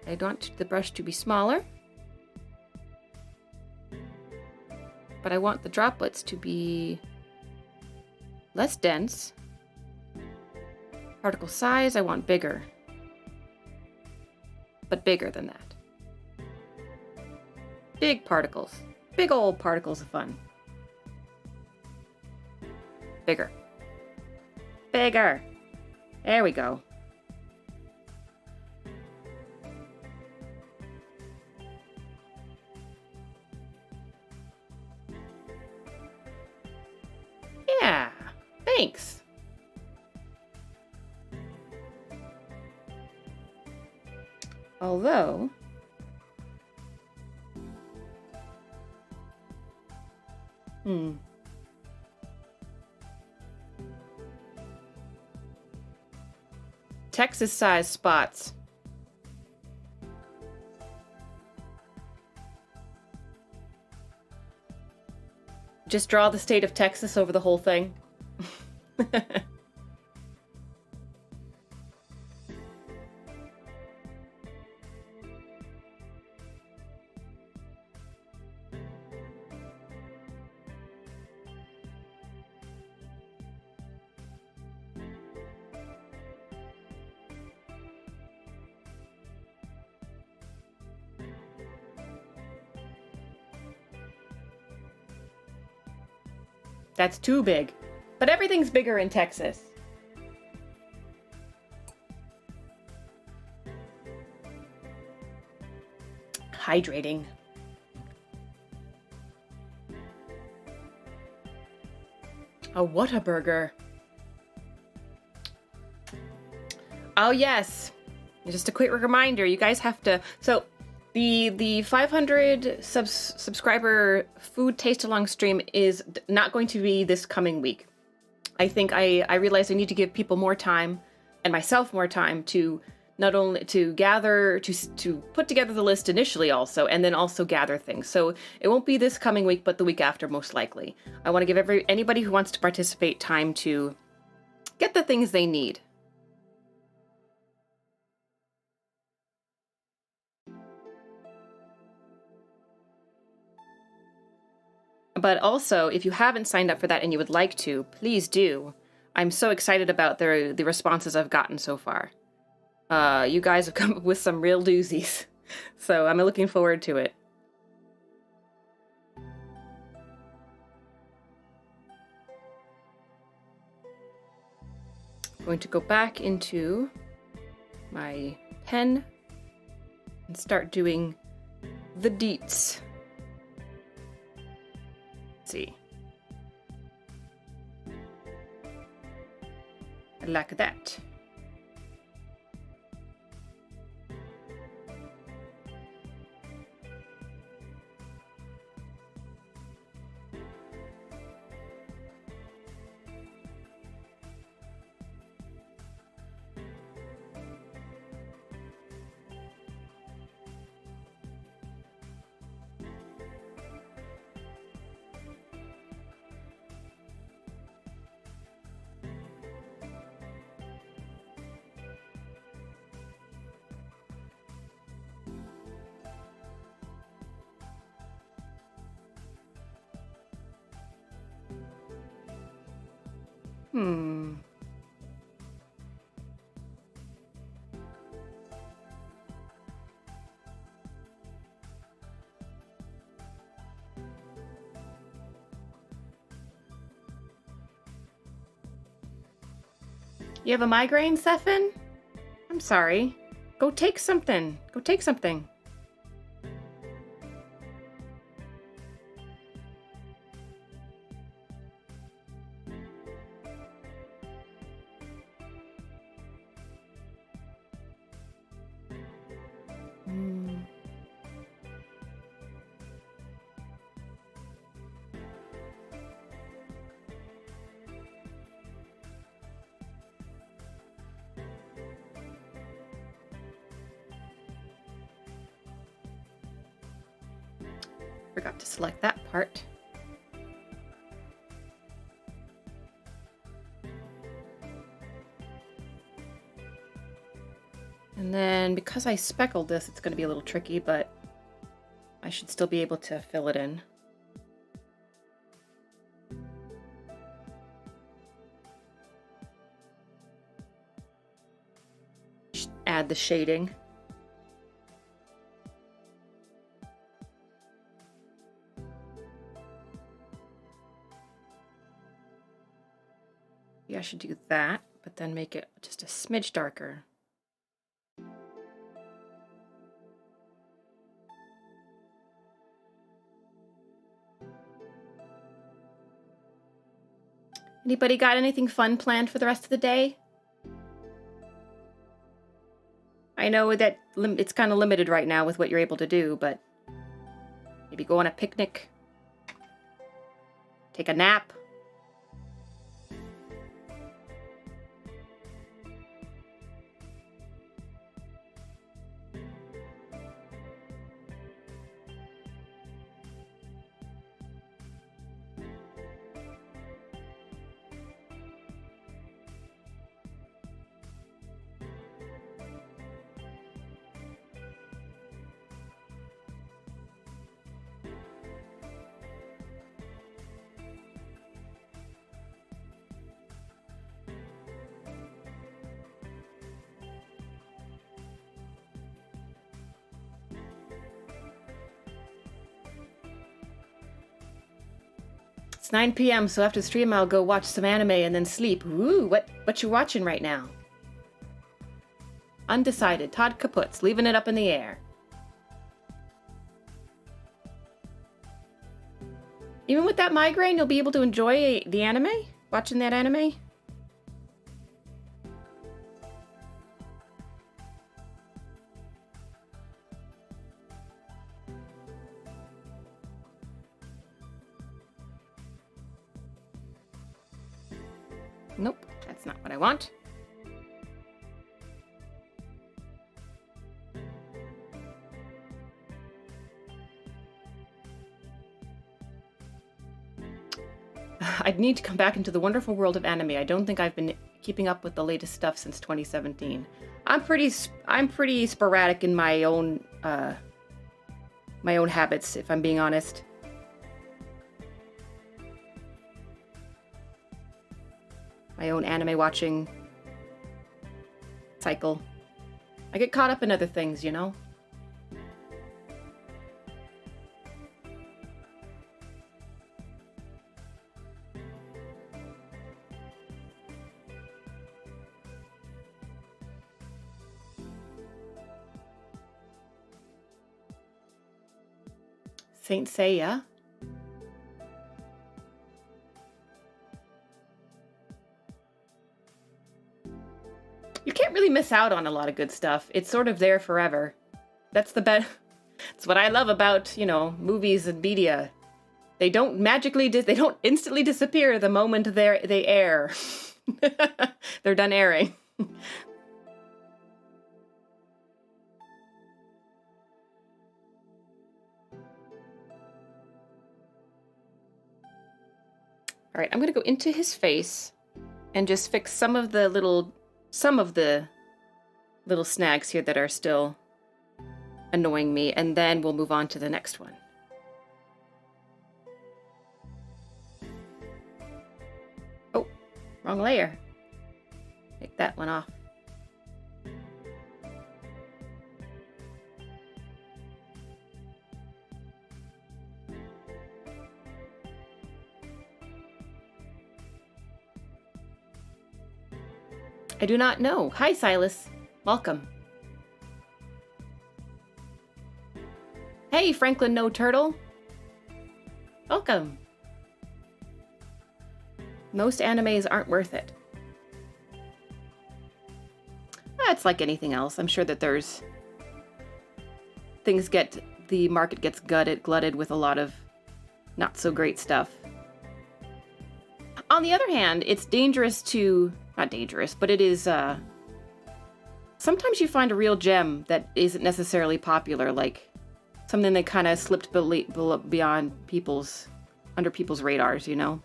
I want the brush to be smaller, but I want the droplets to be less dense. Particle size, I want bigger, but bigger than that. Big particles. Big old particles of fun. Bigger. Bigger. There we go. Yeah, thanks. Although, Texas size spots. Just draw the state of Texas over the whole thing. That's too big. But everything's bigger in Texas. Hydrating. A Whataburger. Oh yes. Just a quick reminder, you guys have to... So the 500 subscriber food taste along stream is not going to be this coming week. I think I realized I need to give people more time and myself more time to not only to gather, to put together the list initially also, and then also gather things. So it won't be this coming week, but the week after most likely. I want to give anybody who wants to participate time to get the things they need. But also, if you haven't signed up for that and you would like to, please do. I'm so excited about the responses I've gotten so far. You guys have come up with some real doozies. So I'm looking forward to it. I'm going to go back into my pen and start doing the deets. See. Like that. Hmm. You have a migraine, Sefin? I'm sorry. Go take something. Go take something. Forgot to select that part. And then because I speckled this, it's going to be a little tricky, but I should still be able to fill it in. Add the shading. Yeah, I should do that, but then make it just a smidge darker. Anybody got anything fun planned for the rest of the day? I know that it's kind of limited right now with what you're able to do, but maybe go on a picnic, take a nap. It's 9 p.m., so after the stream I'll go watch some anime and then sleep. Ooh, what you watching right now? Undecided. Todd Kaput's leaving it up in the air. Even with that migraine, you'll be able to enjoy the anime? Watching that anime? Nope, that's not what I want. I'd need to come back into the wonderful world of anime. I don't think I've been keeping up with the latest stuff since 2017. I'm pretty sporadic in my own habits, if I'm being honest. My own anime watching cycle. I get caught up in other things, you know? Saint Seiya. You can't really miss out on a lot of good stuff. It's sort of there forever. That's the best. That's what I love about, you know, movies and media. They don't magically, they don't instantly disappear the moment they air. They're done airing. All right, I'm going to go into his face and just fix some of the little snags here that are still annoying me, and then we'll move on to the next one. Oh, wrong layer. Take that one off. I do not know. Hi, Silas. Welcome. Hey, Franklin No Turtle. Welcome. Most animes aren't worth it. It's like anything else. I'm sure that there's the market gets glutted with a lot of not so great stuff. On the other hand, it's dangerous to, not dangerous, but it is, sometimes you find a real gem that isn't necessarily popular, like something that kind of slipped beyond under people's radars, you know?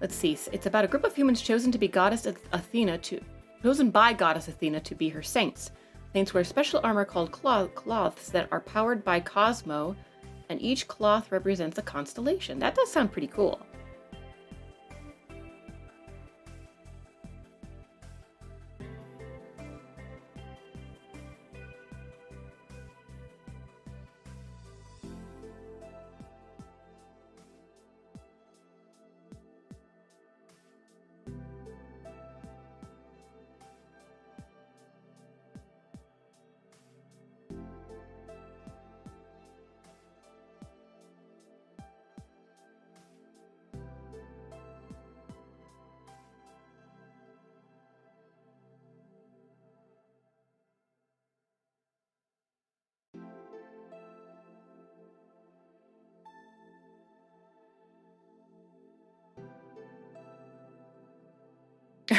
Let's see. It's about a group of humans chosen by goddess Athena to be her saints. Saints wear special armor called cloths that are powered by Cosmo, and each cloth represents a constellation. That does sound pretty cool.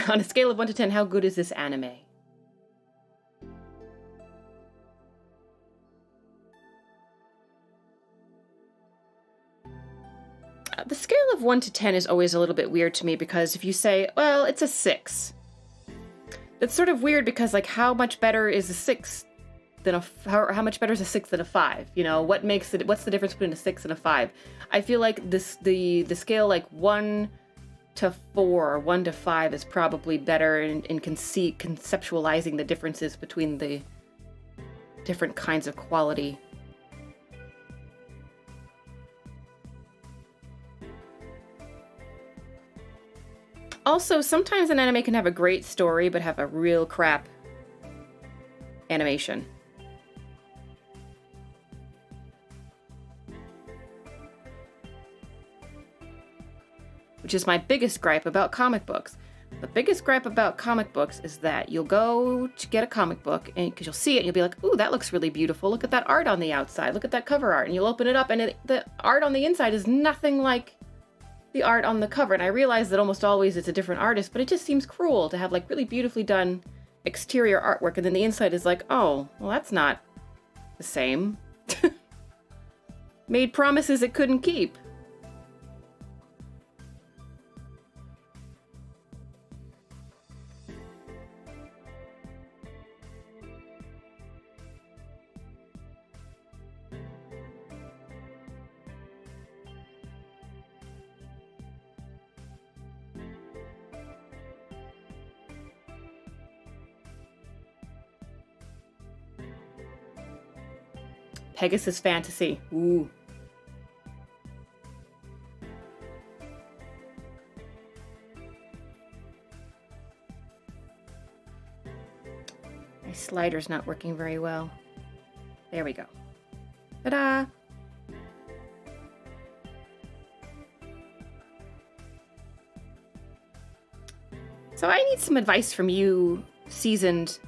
On a scale of 1 to 10, how good is this anime? The scale of 1 to 10 is always a little bit weird to me because if you say, well, it's a 6, that's sort of weird because, like, how much better is a 6 than how much better is a 6 than a 5? You know, what's the difference between a 6 and a 5? I feel like the scale, like 1 to 4 or 1 to 5 is probably better in conceptualizing the differences between the different kinds of quality. Also, sometimes an anime can have a great story but have a real crap animation. Which is my biggest gripe about comic books. The biggest gripe about comic books is that you'll go to get a comic book and because you'll see it and you'll be like, ooh, that looks really beautiful. Look at that art on the outside. Look at that cover art. And you'll open it up and the art on the inside is nothing like the art on the cover. And I realize that almost always it's a different artist, but it just seems cruel to have like really beautifully done exterior artwork and then the inside is like, oh, well, that's not the same. Made promises it couldn't keep. Pegasus Fantasy. Ooh. My slider's not working very well. There we go. Ta-da! So I need some advice from you, seasoned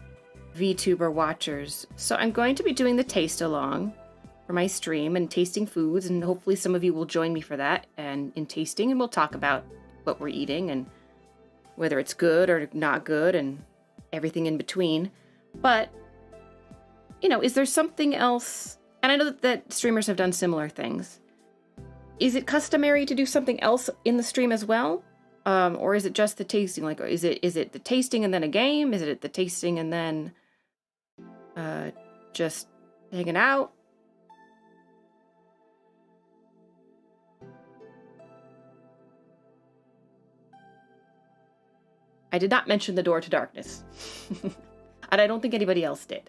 VTuber watchers. So I'm going to be doing the taste along for my stream and tasting foods, and hopefully some of you will join me for that and in tasting, and we'll talk about what we're eating and whether it's good or not good and everything in between. But, you know, is there something else? And I know that streamers have done similar things. Is it customary to do something else in the stream as well? Or is it just the tasting? Like, is it the tasting and then a game? Is it the tasting and then just hanging out? I did not mention the door to darkness. And I don't think anybody else did.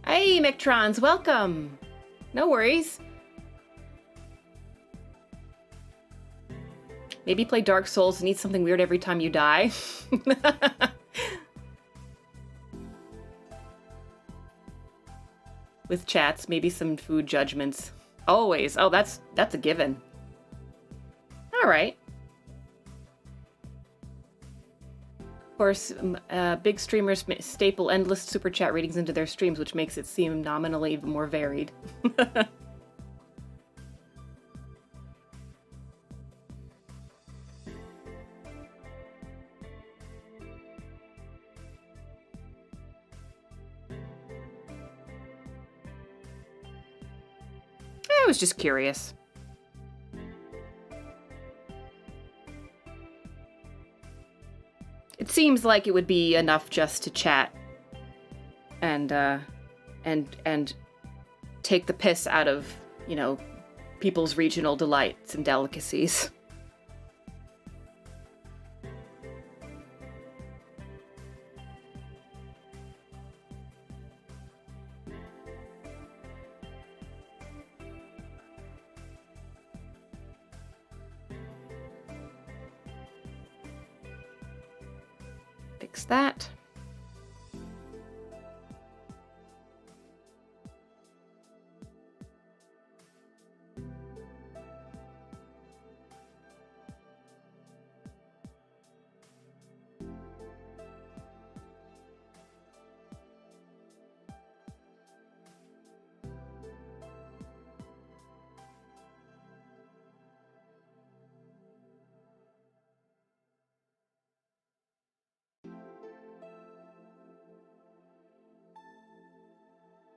Hey, Mictrons, welcome. No worries. Maybe play Dark Souls and eat something weird every time you die. With chats, maybe some food judgments. Always. Oh, that's a given. All right. Of course, big streamers staple endless super chat readings into their streams, which makes it seem nominally more varied. I was just curious. It seems like it would be enough just to chat and take the piss out of, you know, people's regional delights and delicacies. Fix that.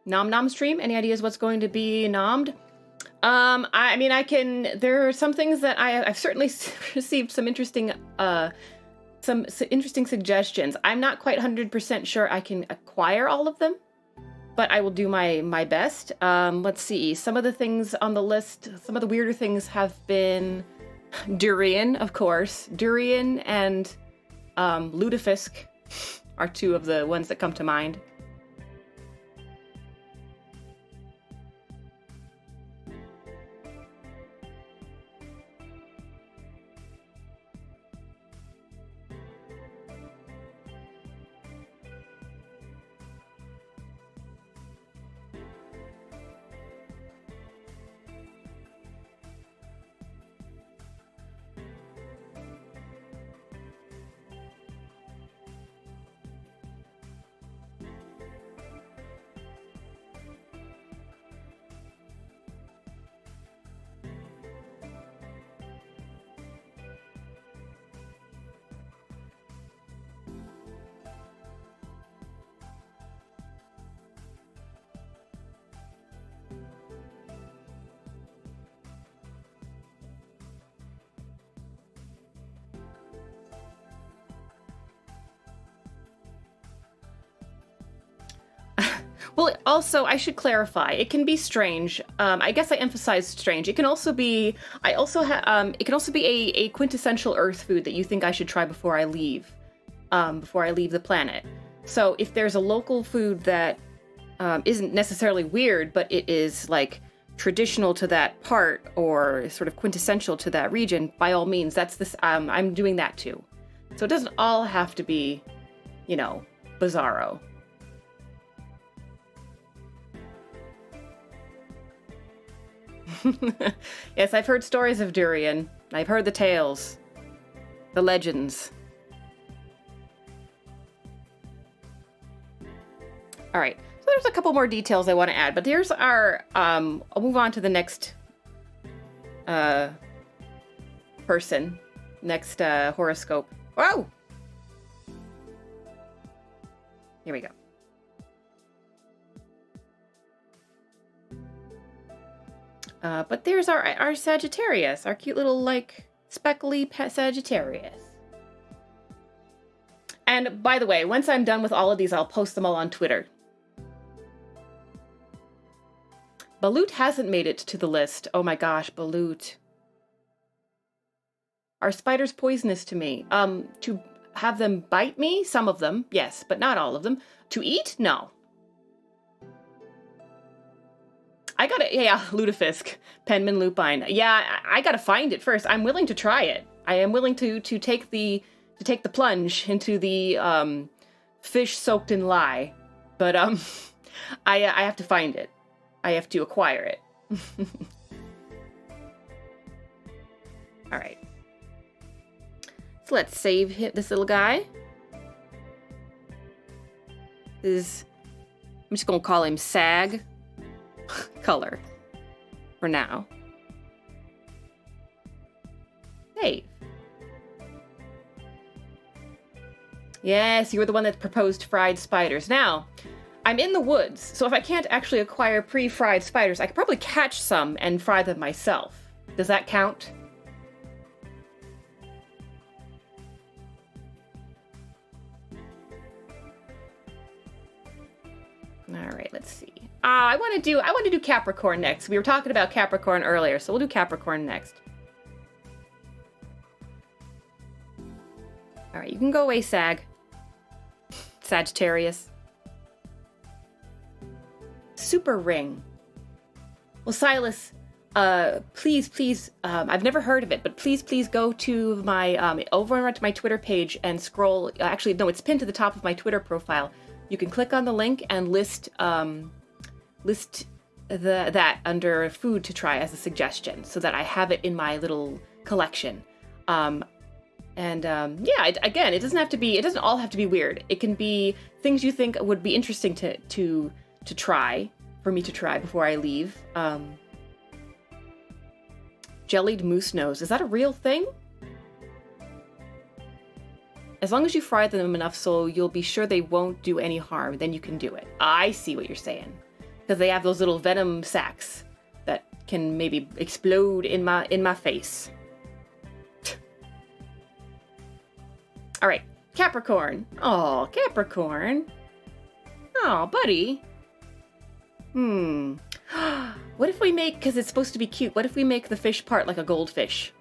Nom nom stream? Any ideas what's going to be nommed? I mean, there are some things that I've certainly received some interesting suggestions. I'm not quite 100% sure I can acquire all of them, but I will do my best. Let's see. Some of the things on the list, some of the weirder things have been durian, of course. Durian and lutefisk are two of the ones that come to mind. Well, also, I should clarify. It can be strange. I guess I emphasized strange. It can also be. It can also be a quintessential Earth food that you think I should try before I leave. Before I leave the planet. So if there's a local food that isn't necessarily weird, but it is like traditional to that part or sort of quintessential to that region, by all means, that's this. I'm doing that too. So it doesn't all have to be, you know, bizarro. Yes, I've heard stories of durian. I've heard the tales, the legends. All right, so there's a couple more details I want to add, but here's our, I'll move on to the next person, next horoscope. Whoa! Here we go. But there's our Sagittarius, our cute little, like, speckly pet Sagittarius. And by the way, once I'm done with all of these, I'll post them all on Twitter. Balut hasn't made it to the list. Oh my gosh, Balut. Are spiders poisonous to me? To have them bite me? Some of them, yes, but not all of them. To eat? No. I gotta, yeah, lutefisk, penman lupine. Yeah, I gotta find it first. I'm willing to try it. I am willing to take the plunge into the fish soaked in lye, but I have to find it. I have to acquire it. All right. So let's save this little guy. I'm just gonna call him Sag Color for now. Save. Yes, you were the one that proposed fried spiders. Now, I'm in the woods, so if I can't actually acquire pre-fried spiders, I could probably catch some and fry them myself. Does that count? All right, let's see. I want to do Capricorn next. We were talking about Capricorn earlier, so we'll do Capricorn next. All right, you can go away, Sagittarius. Super ring. Well, Silas, please, I've never heard of it, but please go to my, over to my Twitter page and scroll. Actually, no, it's pinned to the top of my Twitter profile. You can click on the link and list that under food to try as a suggestion, so that I have it in my little collection. Yeah, again, it doesn't all have to be weird. It can be things you think would be interesting to try, for me to try before I leave. Jellied moose nose, is that a real thing? As long as you fry them enough so you'll be sure they won't do any harm, then you can do it. I see what you're saying. Because they have those little venom sacs that can maybe explode in my face. All right, Capricorn. Oh, Capricorn. Oh, buddy. What if we make, because it's supposed to be cute, what if we make the fish part like a goldfish?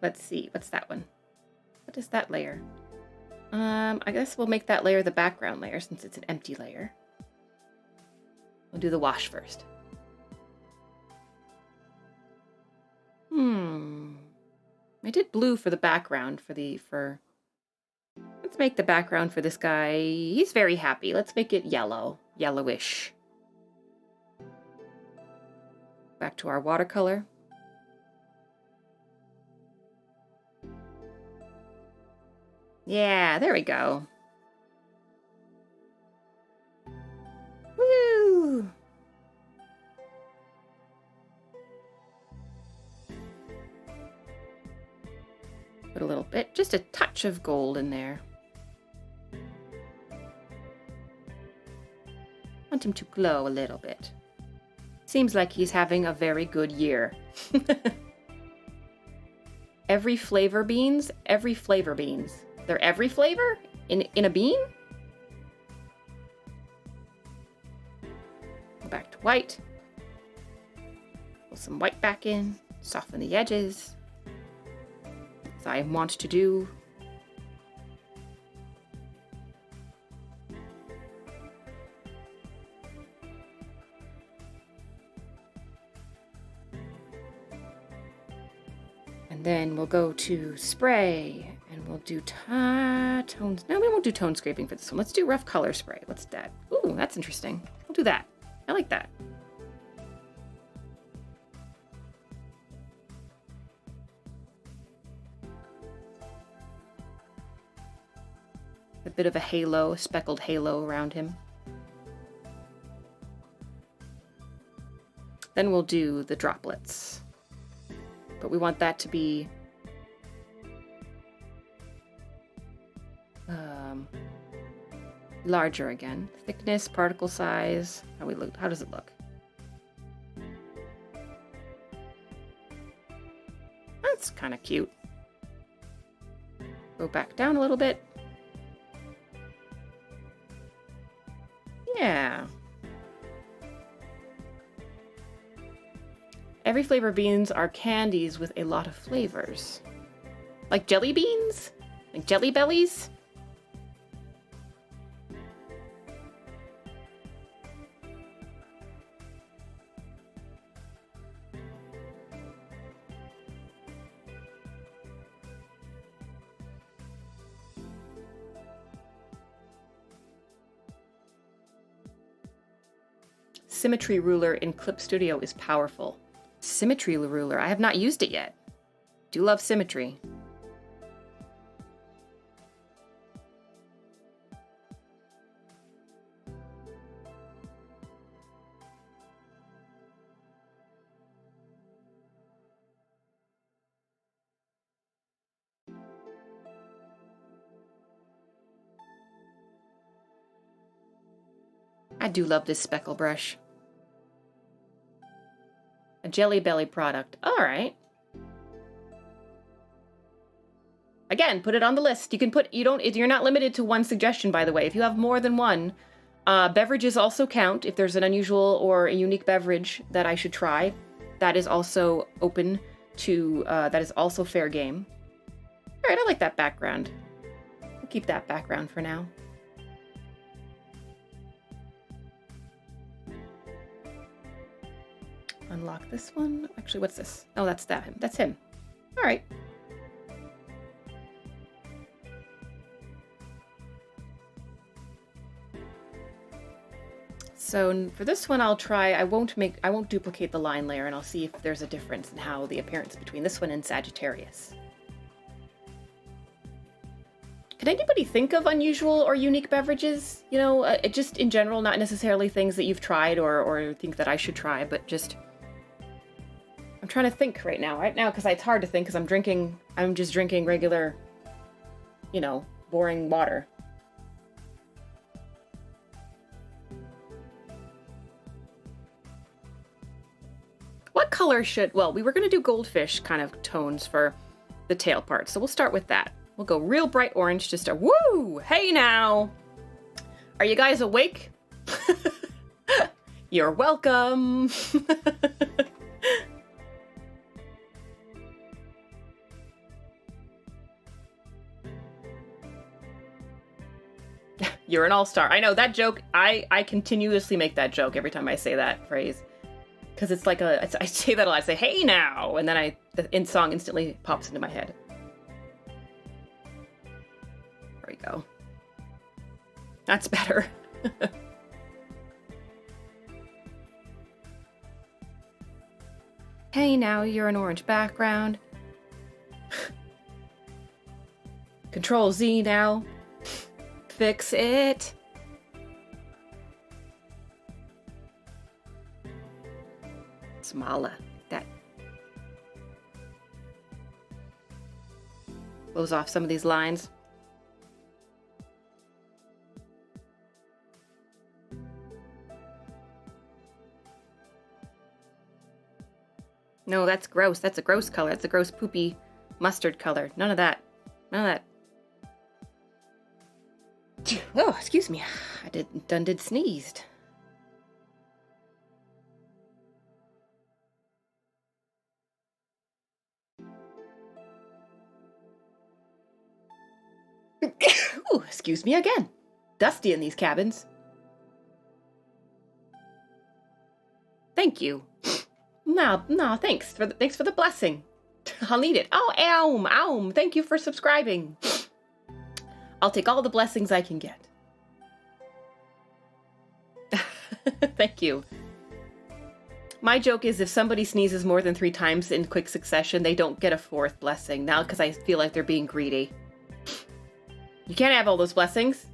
Let's see, what's that one? What is that layer? I guess we'll make that layer the background layer since it's an empty layer. We'll do the wash first. I did blue for the background let's make the background for this guy. He's very happy. Let's make it yellow, yellowish. Back to our watercolor. Yeah, there we go. Woo! Put a little bit, just a touch of gold in there. Want him to glow a little bit. Seems like he's having a very good year. Every flavor beans? Every flavor beans. They're every flavor? In a bean? Go back to white. Pull some white back in. Soften the edges. As I want to do. And then we'll go to spray, and we'll do tones. No, we won't do tone scraping for this one. Let's do rough color spray. Let's do that. Ooh, that's interesting. We'll do that. I like that. A bit of a halo, a speckled halo around him. Then we'll do the droplets. But we want that to be larger again. Thickness, particle size. How does it look? That's kind of cute. Go back down a little bit. Yeah. Every flavor beans are candies with a lot of flavors. Like jelly beans? Like jelly bellies? Symmetry ruler in Clip Studio is powerful. Symmetry ruler. I have not used it yet. Do love symmetry. I do love this speckle brush. A Jelly Belly product. All right. Again, put it on the list. You can put, you're not limited to one suggestion, by the way. If you have more than one, beverages also count. If there's an unusual or a unique beverage that I should try, that is also open to, that is also fair game. All right, I like that background. We'll keep that background for now. Unlock this one. Actually, what's this? Oh, that's him. That's him. All right. So for this one, I'll try. I won't duplicate the line layer, and I'll see if there's a difference in how the appearance between this one and Sagittarius. Can anybody think of unusual or unique beverages? You know, just in general, not necessarily things that you've tried or think that I should try, but just. I'm trying to think right now, because it's hard to think because I'm just drinking regular, you know, boring water. What color well, we were going to do goldfish kind of tones for the tail part, so we'll start with that. We'll go real bright orange just to, woo! Hey now! Are you guys awake? You're welcome! You're an all-star. I know that joke. I continuously make that joke every time I say that phrase. Because it's like I say that a lot. I say, hey now! And then the song instantly pops into my head. There we go. That's better. Hey now, you're an orange background. Control Z now. Fix it. Smala. That. Close off some of these lines. No, that's gross. That's a gross color. That's a gross poopy mustard color. None of that. None of that. Oh, excuse me. I did sneezed. Ooh, excuse me again. Dusty in these cabins. Thank you. No, thanks for the blessing. I'll need it. Oh, ow. Thank you for subscribing. I'll take all the blessings I can get. Thank you. My joke is if somebody sneezes more than 3 times in quick succession, they don't get a 4th blessing. Now, because I feel like they're being greedy. You can't have all those blessings.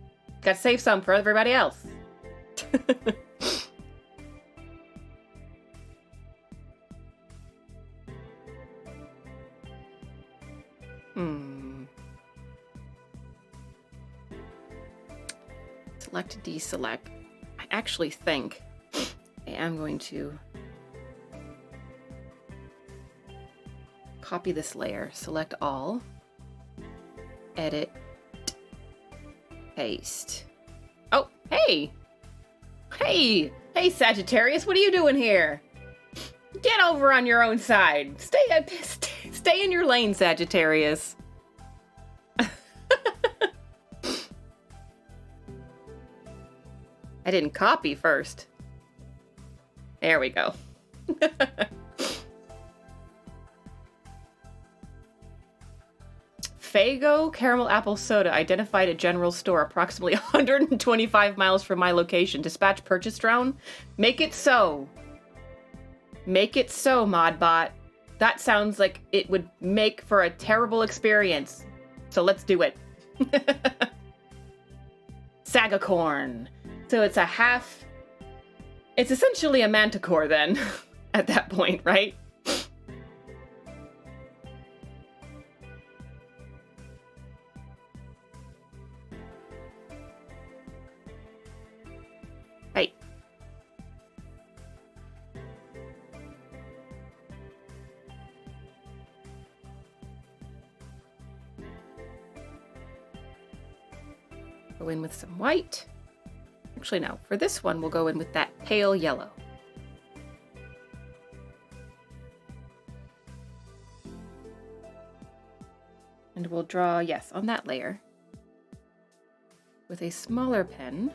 Got to save some for everybody else. Select, deselect. I actually think I am going to copy this layer, select all, edit, paste. Oh, hey! Hey, Sagittarius, what are you doing here? Get over on your own side. Stay in your lane, Sagittarius. I didn't copy first. There we go. Fago caramel apple soda identified at general store approximately 125 miles from my location. Dispatch purchase drone. Make it so. Make it so, Modbot. That sounds like it would make for a terrible experience. So let's do it. Sagacorn. So it's it's essentially a manticore then, at that point, right? Hey. Go in with some white. Actually, no. For this one, we'll go in with that pale yellow. And we'll draw, yes, on that layer. With a smaller pen.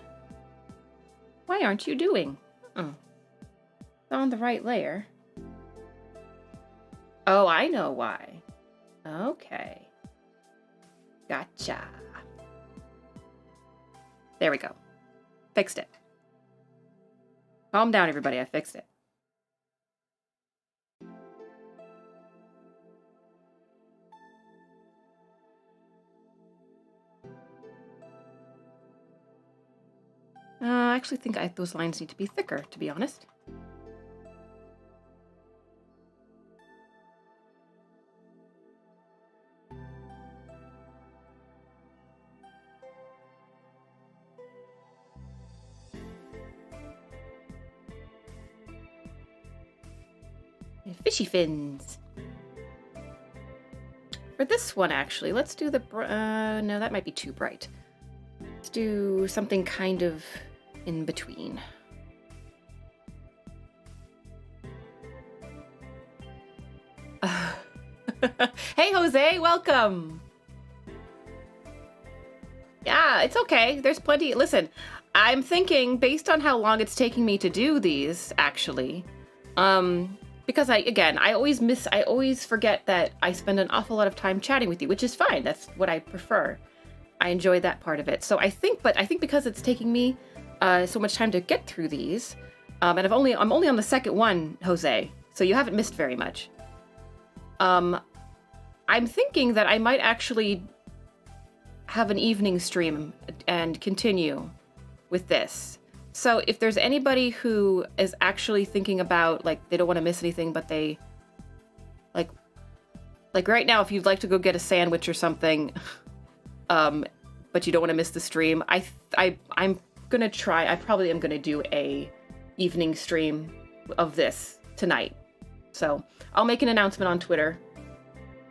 Why aren't you doing? Oh. It's on the right layer. Oh, I know why. Okay. Gotcha. There we go. Fixed it. Calm down, everybody. I fixed it. I actually think those lines need to be thicker, to be honest. Fishy fins. For this one, actually, let's do the... no, that might be too bright. Let's do something kind of in between. Hey, Jose, welcome! Yeah, it's okay. There's plenty... Listen, I'm thinking, based on how long it's taking me to do these, actually, because I always forget that I spend an awful lot of time chatting with you, which is fine. That's what I prefer. I enjoy that part of it. So I think because it's taking me so much time to get through these, and I'm only on the second one, Jose, so you haven't missed very much. I'm thinking that I might actually have an evening stream and continue with this. So if there's anybody who is actually thinking about, like, they don't want to miss anything, but they, like right now, if you'd like to go get a sandwich or something, but you don't want to miss the stream, I'm gonna try. I probably am gonna do a evening stream of this tonight. So I'll make an announcement on Twitter.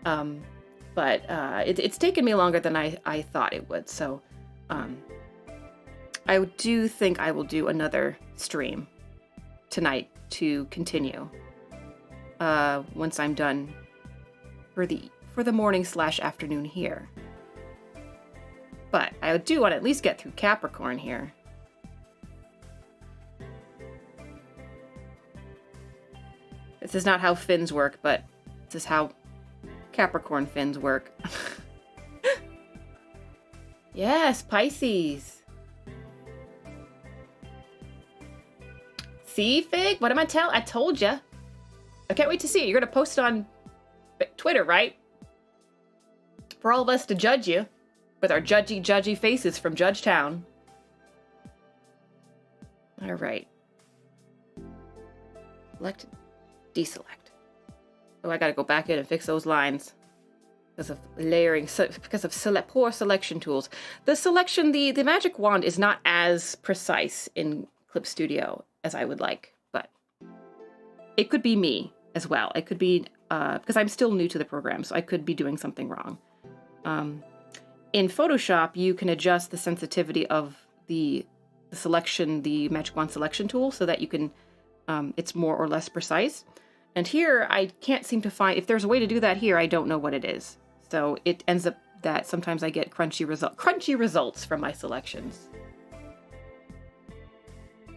But it's taken me longer than I thought it would. So I do think I will do another stream tonight to continue once I'm done for the morning / afternoon here. But I do want to at least get through Capricorn here. This is not how fins work, but this is how Capricorn fins work. Yes, Pisces. See, Fig? What am I telling? I told you. I can't wait to see it. You're going to post it on Twitter, right? For all of us to judge you with our judgy faces from Judgetown. All right. Select, deselect. Oh, I gotta go back in and fix those lines because of layering, because of poor selection tools. The selection, the magic wand is not as precise in Clip Studio as I would like, but it could be me as well. It could be, because I'm still new to the program, so I could be doing something wrong. In Photoshop, you can adjust the sensitivity of the selection, the magic wand selection tool, so that you can, it's more or less precise. And here, I can't seem to find, if there's a way to do that here, I don't know what it is. So it ends up that sometimes I get crunchy results from my selections.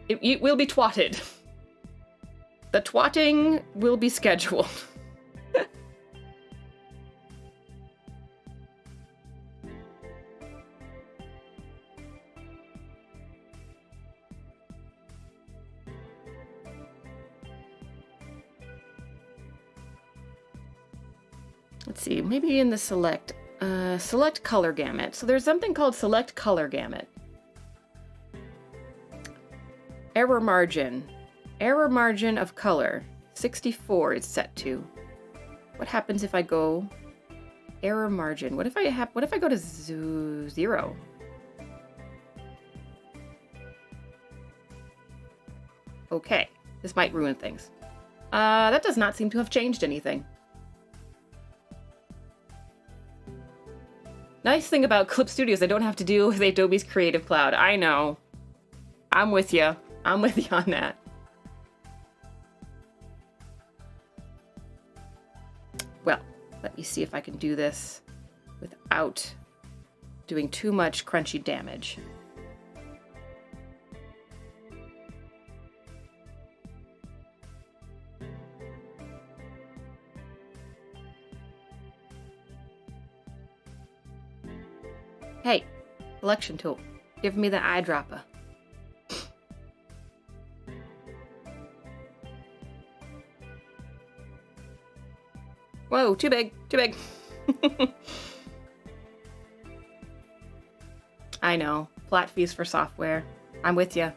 It will be twatted. The twatting will be scheduled. Let's see, maybe in the select color gamut. So there's something called select color gamut. Error margin of color, 64 it's set to. What happens if I go error margin? What if I go to 0? Okay, this might ruin things. That does not seem to have changed anything. Nice thing about Clip Studio is I don't have to deal with Adobe's Creative Cloud. I know. I'm with you. I'm with you on that. Well, let me see if I can do this without doing too much crunchy damage. Hey, selection tool, give me the eyedropper. Whoa, too big, too big. I know, flat fees for software. I'm with you.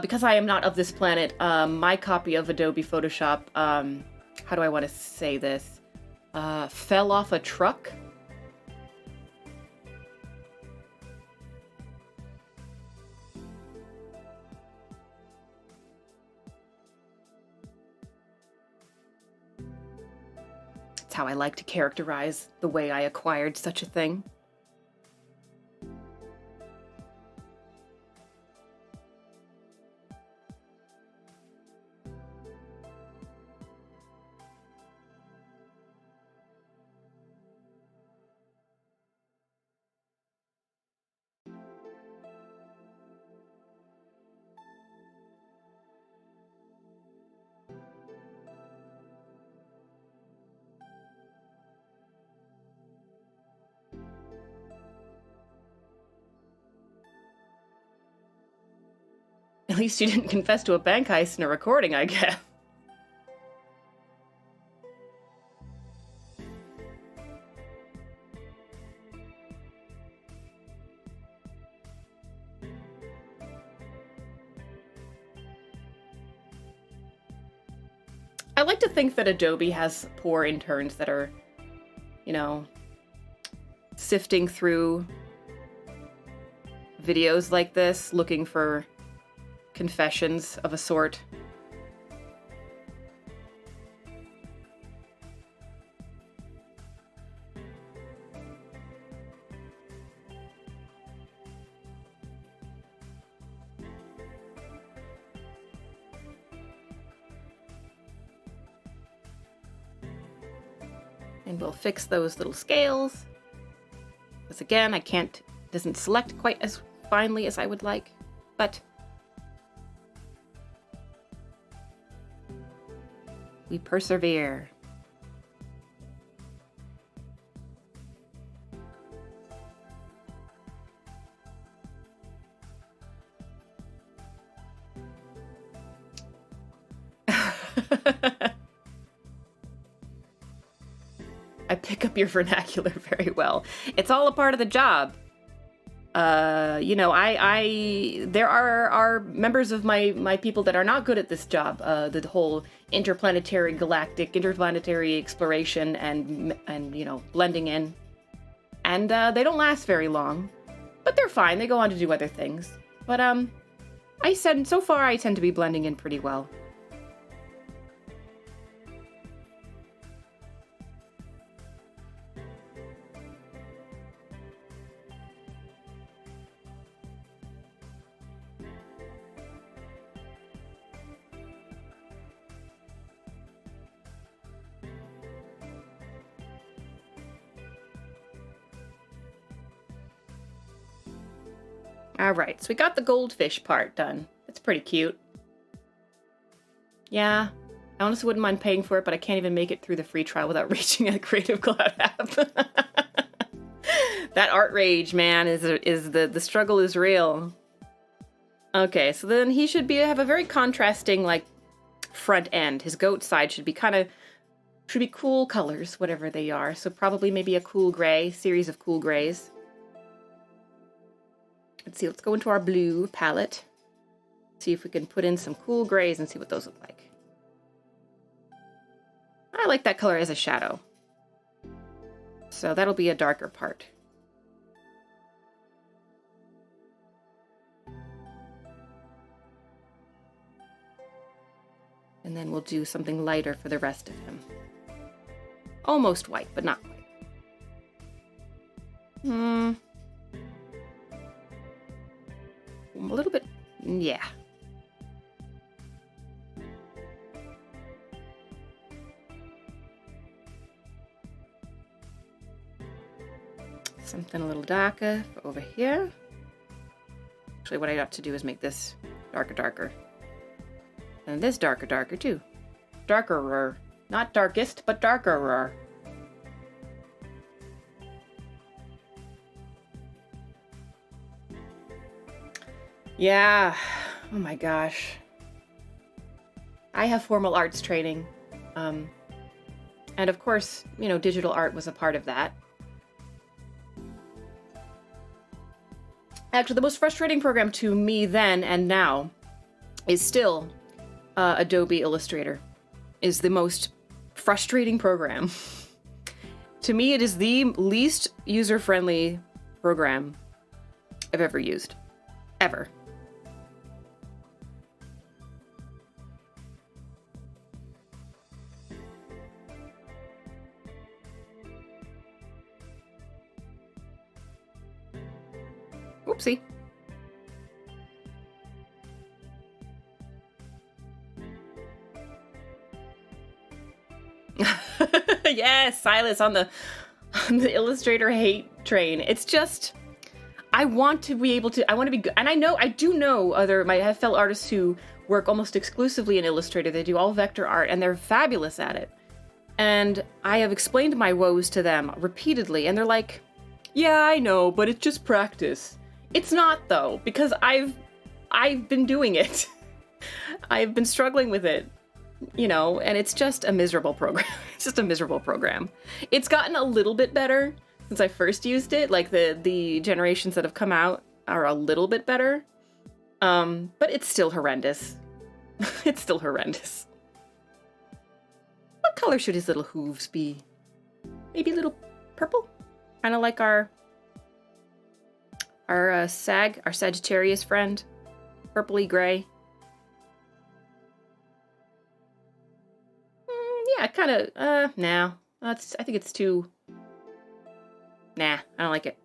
Because I am not of this planet, my copy of Adobe Photoshop, how do I want to say this? Fell off a truck. That's how I like to characterize the way I acquired such a thing. At least you didn't confess to a bank heist in a recording, I guess. I like to think that Adobe has poor interns that are, you know, sifting through videos like this, looking for confessions of a sort. And we'll fix those little scales. Because again, doesn't select quite as finely as I would like, but we persevere. I pick up your vernacular very well. It's all a part of the job. You know, there are members of my people that are not good at this job. The whole interplanetary exploration and you know, blending in. And they don't last very long, but they're fine. They go on to do other things. But so far I tend to be blending in pretty well. All right, so we got the goldfish part done. It's pretty cute. Yeah, I honestly wouldn't mind paying for it, but I can't even make it through the free trial without reaching a Creative Cloud app. That art rage, man, the struggle is real. Okay, so then he should have a very contrasting, like, front end. His goat side should be cool colors, whatever they are. So probably maybe a cool gray, series of cool grays. Let's see, let's go into our blue palette. See if we can put in some cool grays and see what those look like. I like that color as a shadow. So that'll be a darker part. And then we'll do something lighter for the rest of him. Almost white, but not quite. A little bit, yeah. Something a little darker over here. Actually, what I got to do is make this darker. And this darker too. Darkerer. Not darkest, but darkerer. Yeah. Oh my gosh. I have formal arts training. And of course, you know, digital art was a part of that. Actually, the most frustrating program to me then and now is still Adobe Illustrator. Is the most frustrating program. To me, it is the least user-friendly program I've ever used. Ever. Oopsie. Yes, Silas on the Illustrator hate train. It's just, I want to be able to, I want to be good. And I do know I have fellow artists who work almost exclusively in Illustrator. They do all vector art and they're fabulous at it. And I have explained my woes to them repeatedly and they're like, yeah, I know, but it's just practice. It's not though, because I've been doing it. I've been struggling with it. You know, and it's just a miserable program. It's just a miserable program. It's gotten a little bit better since I first used it. Like the generations that have come out are a little bit better. But it's still horrendous. It's still horrendous. What color should his little hooves be? Maybe a little purple? Kind of like our Sagittarius friend. Purpley gray. Yeah, kind of, nah. I think it's too... Nah, I don't like it.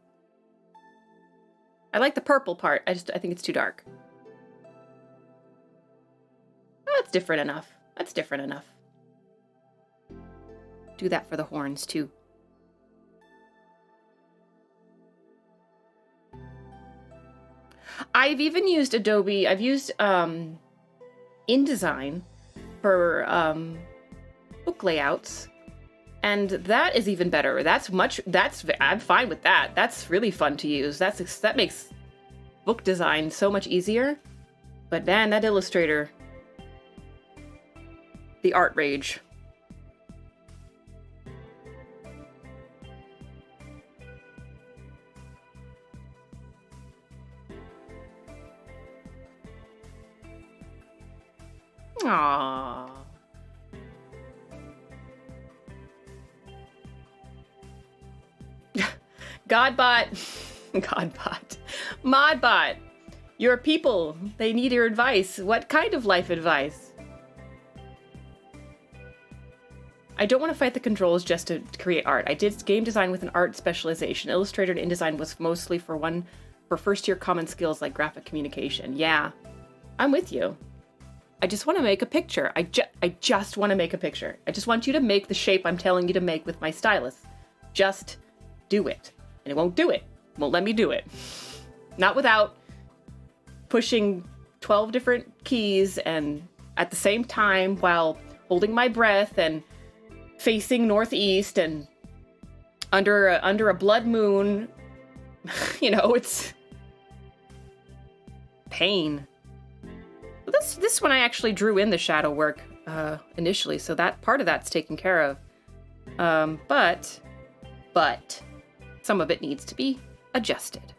I like the purple part. I think it's too dark. Oh, that's different enough. That's different enough. Do that for the horns, too. I've even used Adobe. I've used InDesign for book layouts, and that is even better. I'm fine with that. That's really fun to use. That makes book design so much easier. But man, that Illustrator, the art rage. Aww. Godbot. Godbot. Modbot. Your people, they need your advice. What kind of life advice? I don't want to fight the controls just to create art. I did game design with an art specialization. Illustrator and InDesign was mostly for first-year common skills like graphic communication. Yeah, I'm with you. I just want to make a picture. I just want to make a picture. I just want you to make the shape I'm telling you to make with my stylus. Just do it. And it won't do it. It won't let me do it. Not without pushing 12 different keys and at the same time while holding my breath and facing northeast and under a blood moon. You know, it's pain. This one I actually drew in the shadow work initially, so that part of that's taken care of. But some of it needs to be adjusted.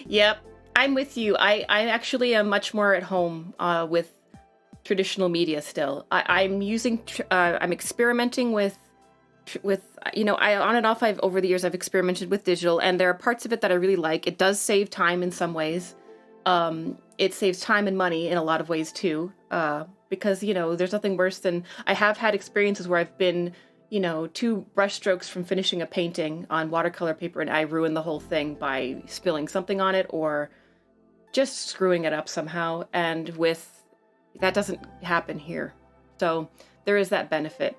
Yep, I'm with you. I actually am much more at home with traditional media still. I'm experimenting with on and off. Over the years I've experimented with digital, and there are parts of it that I really like. It does save time in some ways. It saves time and money in a lot of ways too. Because there's nothing worse than I have had experiences where I've been 2 brush strokes from finishing a painting on watercolor paper and I ruin the whole thing by spilling something on it or just screwing it up somehow. And that doesn't happen here. So there is that benefit.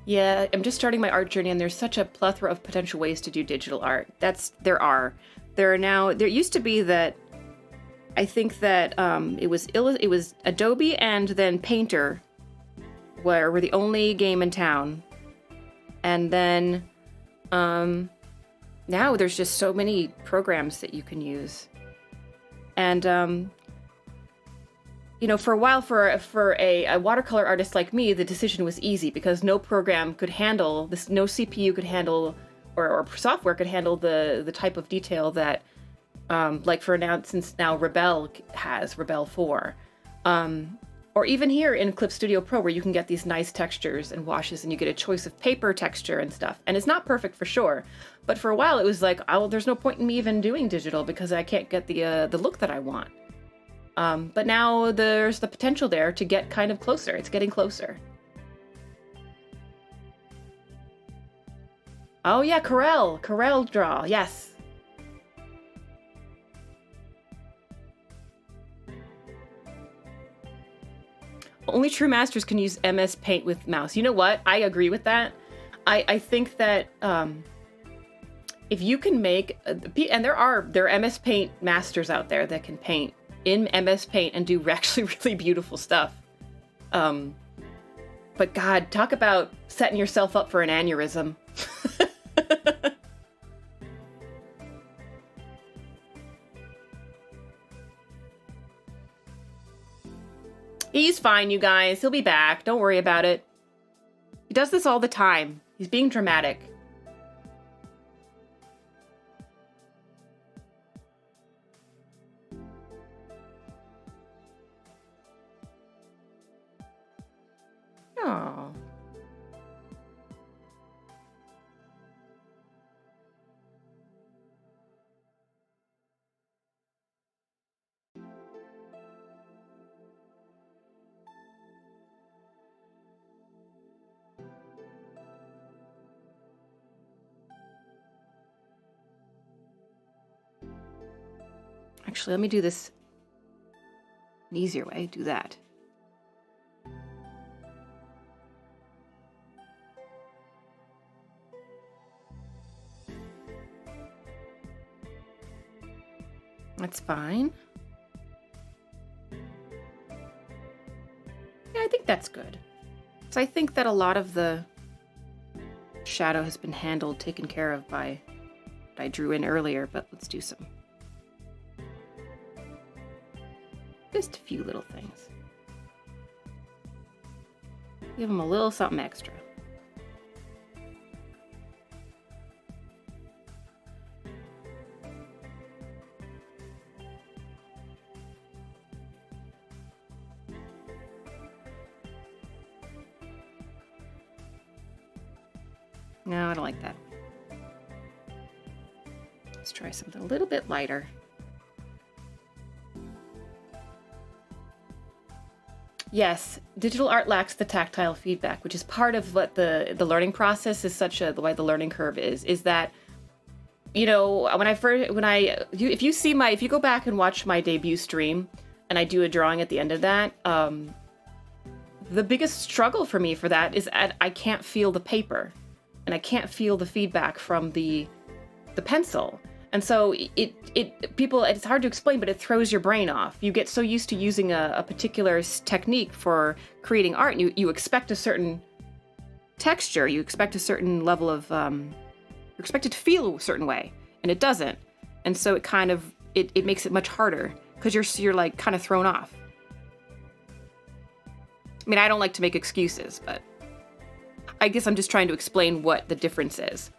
Yeah, I'm just starting my art journey, and there's such a plethora of potential ways to do digital art. There used to be that, I think that it was Adobe and then Painter were the only game in town. And then now there's just so many programs that you can use. And for a while, for a watercolor artist like me, the decision was easy because no program could handle this, no CPU could handle, or software could handle the type of detail that, since now Rebel has, Rebel 4. Or even here in Clip Studio Pro, where you can get these nice textures and washes, and you get a choice of paper texture and stuff. And it's not perfect for sure, but for a while it was like, there's no point in me even doing digital because I can't get the look that I want. But now there's the potential there to get kind of closer. It's getting closer. Oh yeah, Corel Draw, yes. Only true masters can use MS Paint with mouse. You know what? I agree with that. I think that if you can make, and there are MS Paint masters out there that can paint in MS Paint and do actually really beautiful stuff. But God, talk about setting yourself up for an aneurysm. He's fine, you guys. He'll be back. Don't worry about it. He does this all the time. He's being dramatic. Oh. Actually, let me do this an easier way. Do that. That's fine. Yeah, I think that's good. So I think that a lot of the shadow has been handled, taken care of by what I drew in earlier, but let's do some. Just a few little things. Give them a little something extra. No, I don't like that. Let's try something a little bit lighter. Yes, digital art lacks the tactile feedback, which is part of what the learning process is the way the learning curve is that, you know, if you go back and watch my debut stream and I do a drawing at the end of that, the biggest struggle for me for that is I can't feel the paper and I can't feel the feedback from the pencil. And so it's hard to explain, but it throws your brain off. You get so used to using a particular technique for creating art, and you expect a certain texture, you expect a certain level of, you're expected to feel a certain way, and it doesn't. And so it makes it much harder, because you're like kind of thrown off. I mean, I don't like to make excuses, but I guess I'm just trying to explain what the difference is.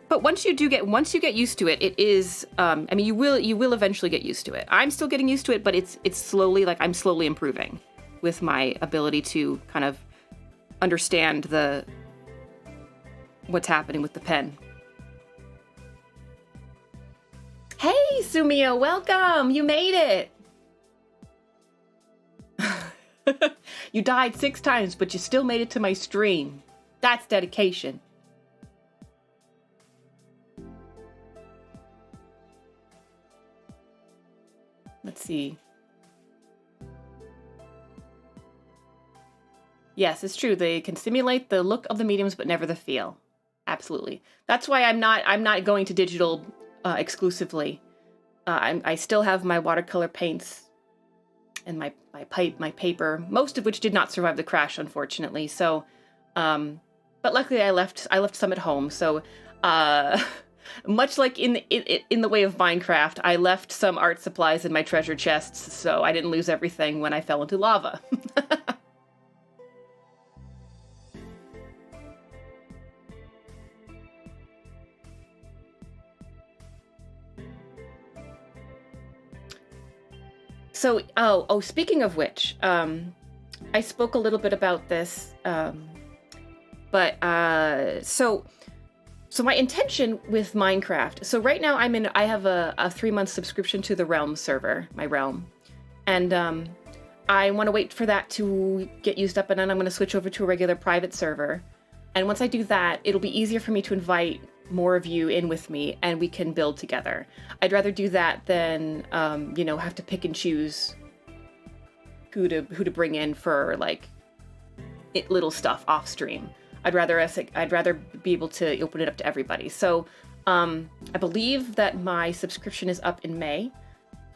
But once you get used to it, it is. I mean, you will eventually get used to it. I'm still getting used to it, but it's slowly, like, I'm slowly improving with my ability to kind of understand what's happening with the pen. Hey, Sumio, welcome! You made it. You died 6 times, but you still made it to my stream. That's dedication. Let's see. Yes, it's true. They can simulate the look of the mediums, but never the feel. Absolutely. That's why I'm not going to digital exclusively. I still have my watercolor paints and my paper, most of which did not survive the crash, unfortunately. So, but luckily I left some at home. So, much like in the way of Minecraft, I left some art supplies in my treasure chests, so I didn't lose everything when I fell into lava. So, speaking of which, I spoke a little bit about this, So my intention with Minecraft, so right now I have a 3-month subscription to the Realm server, my Realm. And I want to wait for that to get used up, and then I'm going to switch over to a regular private server. And once I do that, it'll be easier for me to invite more of you in with me, and we can build together. I'd rather do that than, have to pick and choose who to bring in for like little stuff off stream. I'd rather be able to open it up to everybody. So I believe that my subscription is up in May.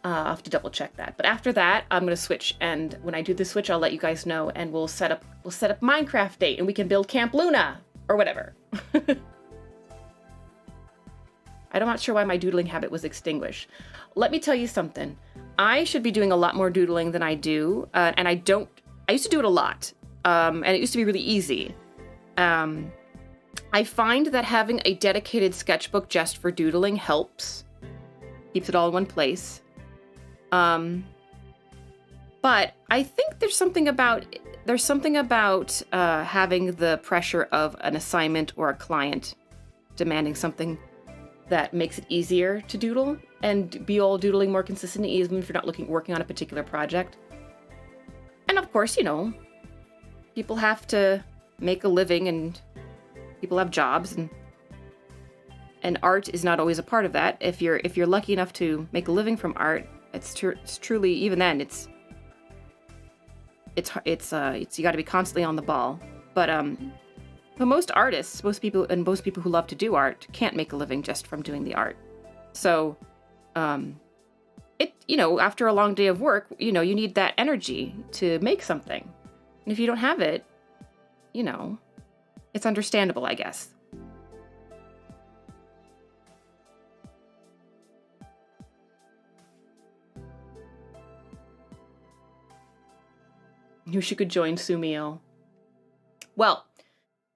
I'll have to double check that. But after that, I'm gonna switch, and when I do the switch, I'll let you guys know, and we'll set up Minecraft date, and we can build Camp Luna or whatever. I'm not sure why my doodling habit was extinguished. Let me tell you something. I should be doing a lot more doodling than I do, and I don't. I used to do it a lot, and it used to be really easy. I find that having a dedicated sketchbook just for doodling helps. Keeps it all in one place. But I think there's something about having the pressure of an assignment or a client demanding something that makes it easier to doodle and be all doodling more consistently, even if you're not working on a particular project. And of course, you know, people have to make a living and people have jobs, and art is not always a part of that. If you're lucky enough to make a living from art, it's truly, even then, it's you got to be constantly on the ball. But most artists, most people who love to do art can't make a living just from doing the art. So, after a long day of work, you need that energy to make something. And if you don't have it, it's understandable, I guess. Who she could join Sumio. Well,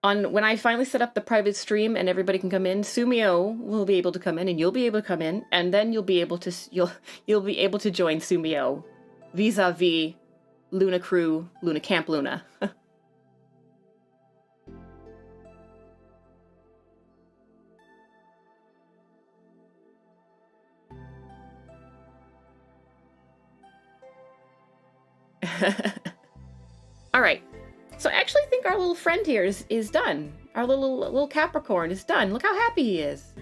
when I finally set up the private stream and everybody can come in, Sumio will be able to come in, and you'll be able to come in, and then you'll be able to join Sumio vis-a-vis Luna Crew, Luna Camp Luna. All right. So I actually think our little friend here is done. Our little Capricorn is done. Look how happy he is.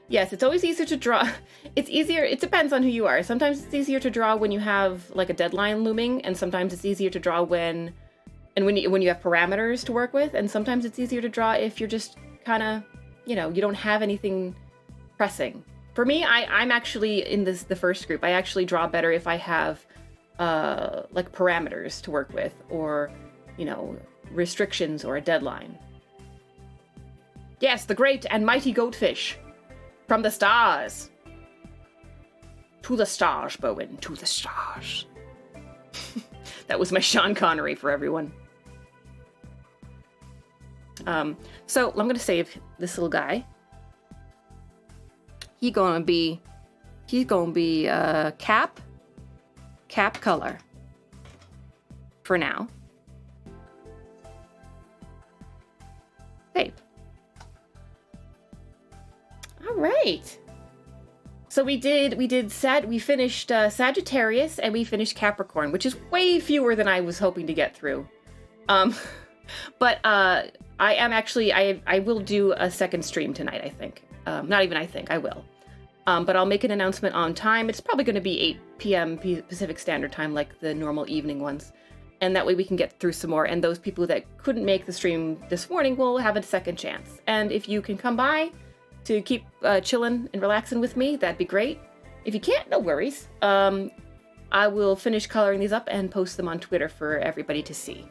Yes, it's always easier to draw. It's easier. It depends on who you are. Sometimes it's easier to draw when you have like a deadline looming, and sometimes it's easier to draw when you have parameters to work with, and sometimes it's easier to draw if you're just kind of, you don't have anything pressing. For me, I'm actually in the first group. I actually draw better if I have like parameters to work with, or restrictions or a deadline. Yes, the great and mighty goatfish from the stars. To the stars, Bowen, to the stars. That was my Sean Connery for everyone. So I'm gonna save this little guy. He's gonna be cap color for now. Save. All right. So we finished Sagittarius, and we finished Capricorn, which is way fewer than I was hoping to get through. But I will do a second stream tonight, I think. Not even I think, I will. But I'll make an announcement on time. It's probably going to be 8 p.m. Pacific Standard Time, like the normal evening ones. And that way we can get through some more. And those people that couldn't make the stream this morning will have a second chance. And if you can come by to keep chilling and relaxing with me, that'd be great. If you can't, no worries. I will finish coloring these up and post them on Twitter for everybody to see.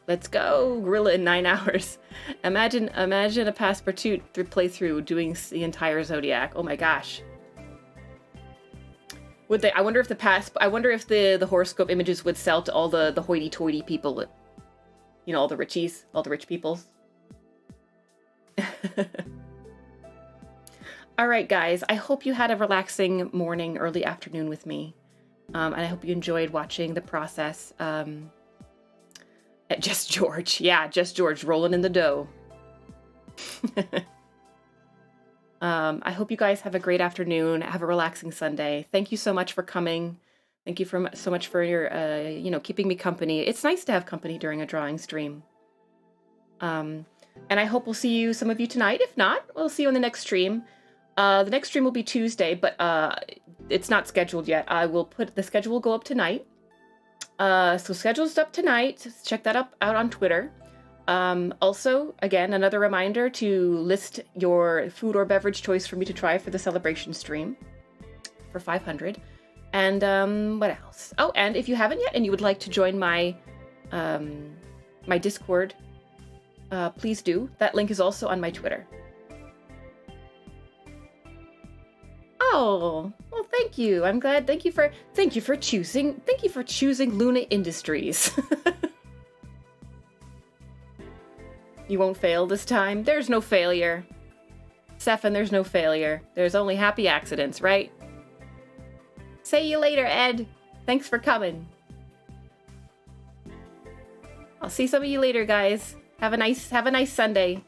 Let's go, Gorilla in 9 hours. Imagine a Passepartout playthrough doing the entire Zodiac. Oh my gosh. Would they? I wonder if the horoscope images would sell to all the hoity-toity people, all the richies, all the rich peoples. All right, guys. I hope you had a relaxing morning, early afternoon with me, and I hope you enjoyed watching the process. Just George. Yeah, just George rolling in the dough. I hope you guys have a great afternoon. Have a relaxing Sunday. Thank you so much for coming. Thank you so much for your, keeping me company. It's nice to have company during a drawing stream. And I hope we'll see some of you tonight. If not, we'll see you on the next stream. The next stream will be Tuesday, but it's not scheduled yet. The schedule will go up tonight. So schedule's up tonight. Check that out on Twitter. Also, again, another reminder to list your food or beverage choice for me to try for the celebration stream for 500. And what else? Oh, and if you haven't yet and you would like to join my my Discord, please do. That link is also on my Twitter. Oh, well, thank you. I'm glad. Thank you for choosing Luna Industries. You won't fail this time. There's no failure. Sefin, there's no failure. There's only happy accidents, right? See you later, Ed. Thanks for coming. I'll see some of you later, guys. Have a nice Sunday.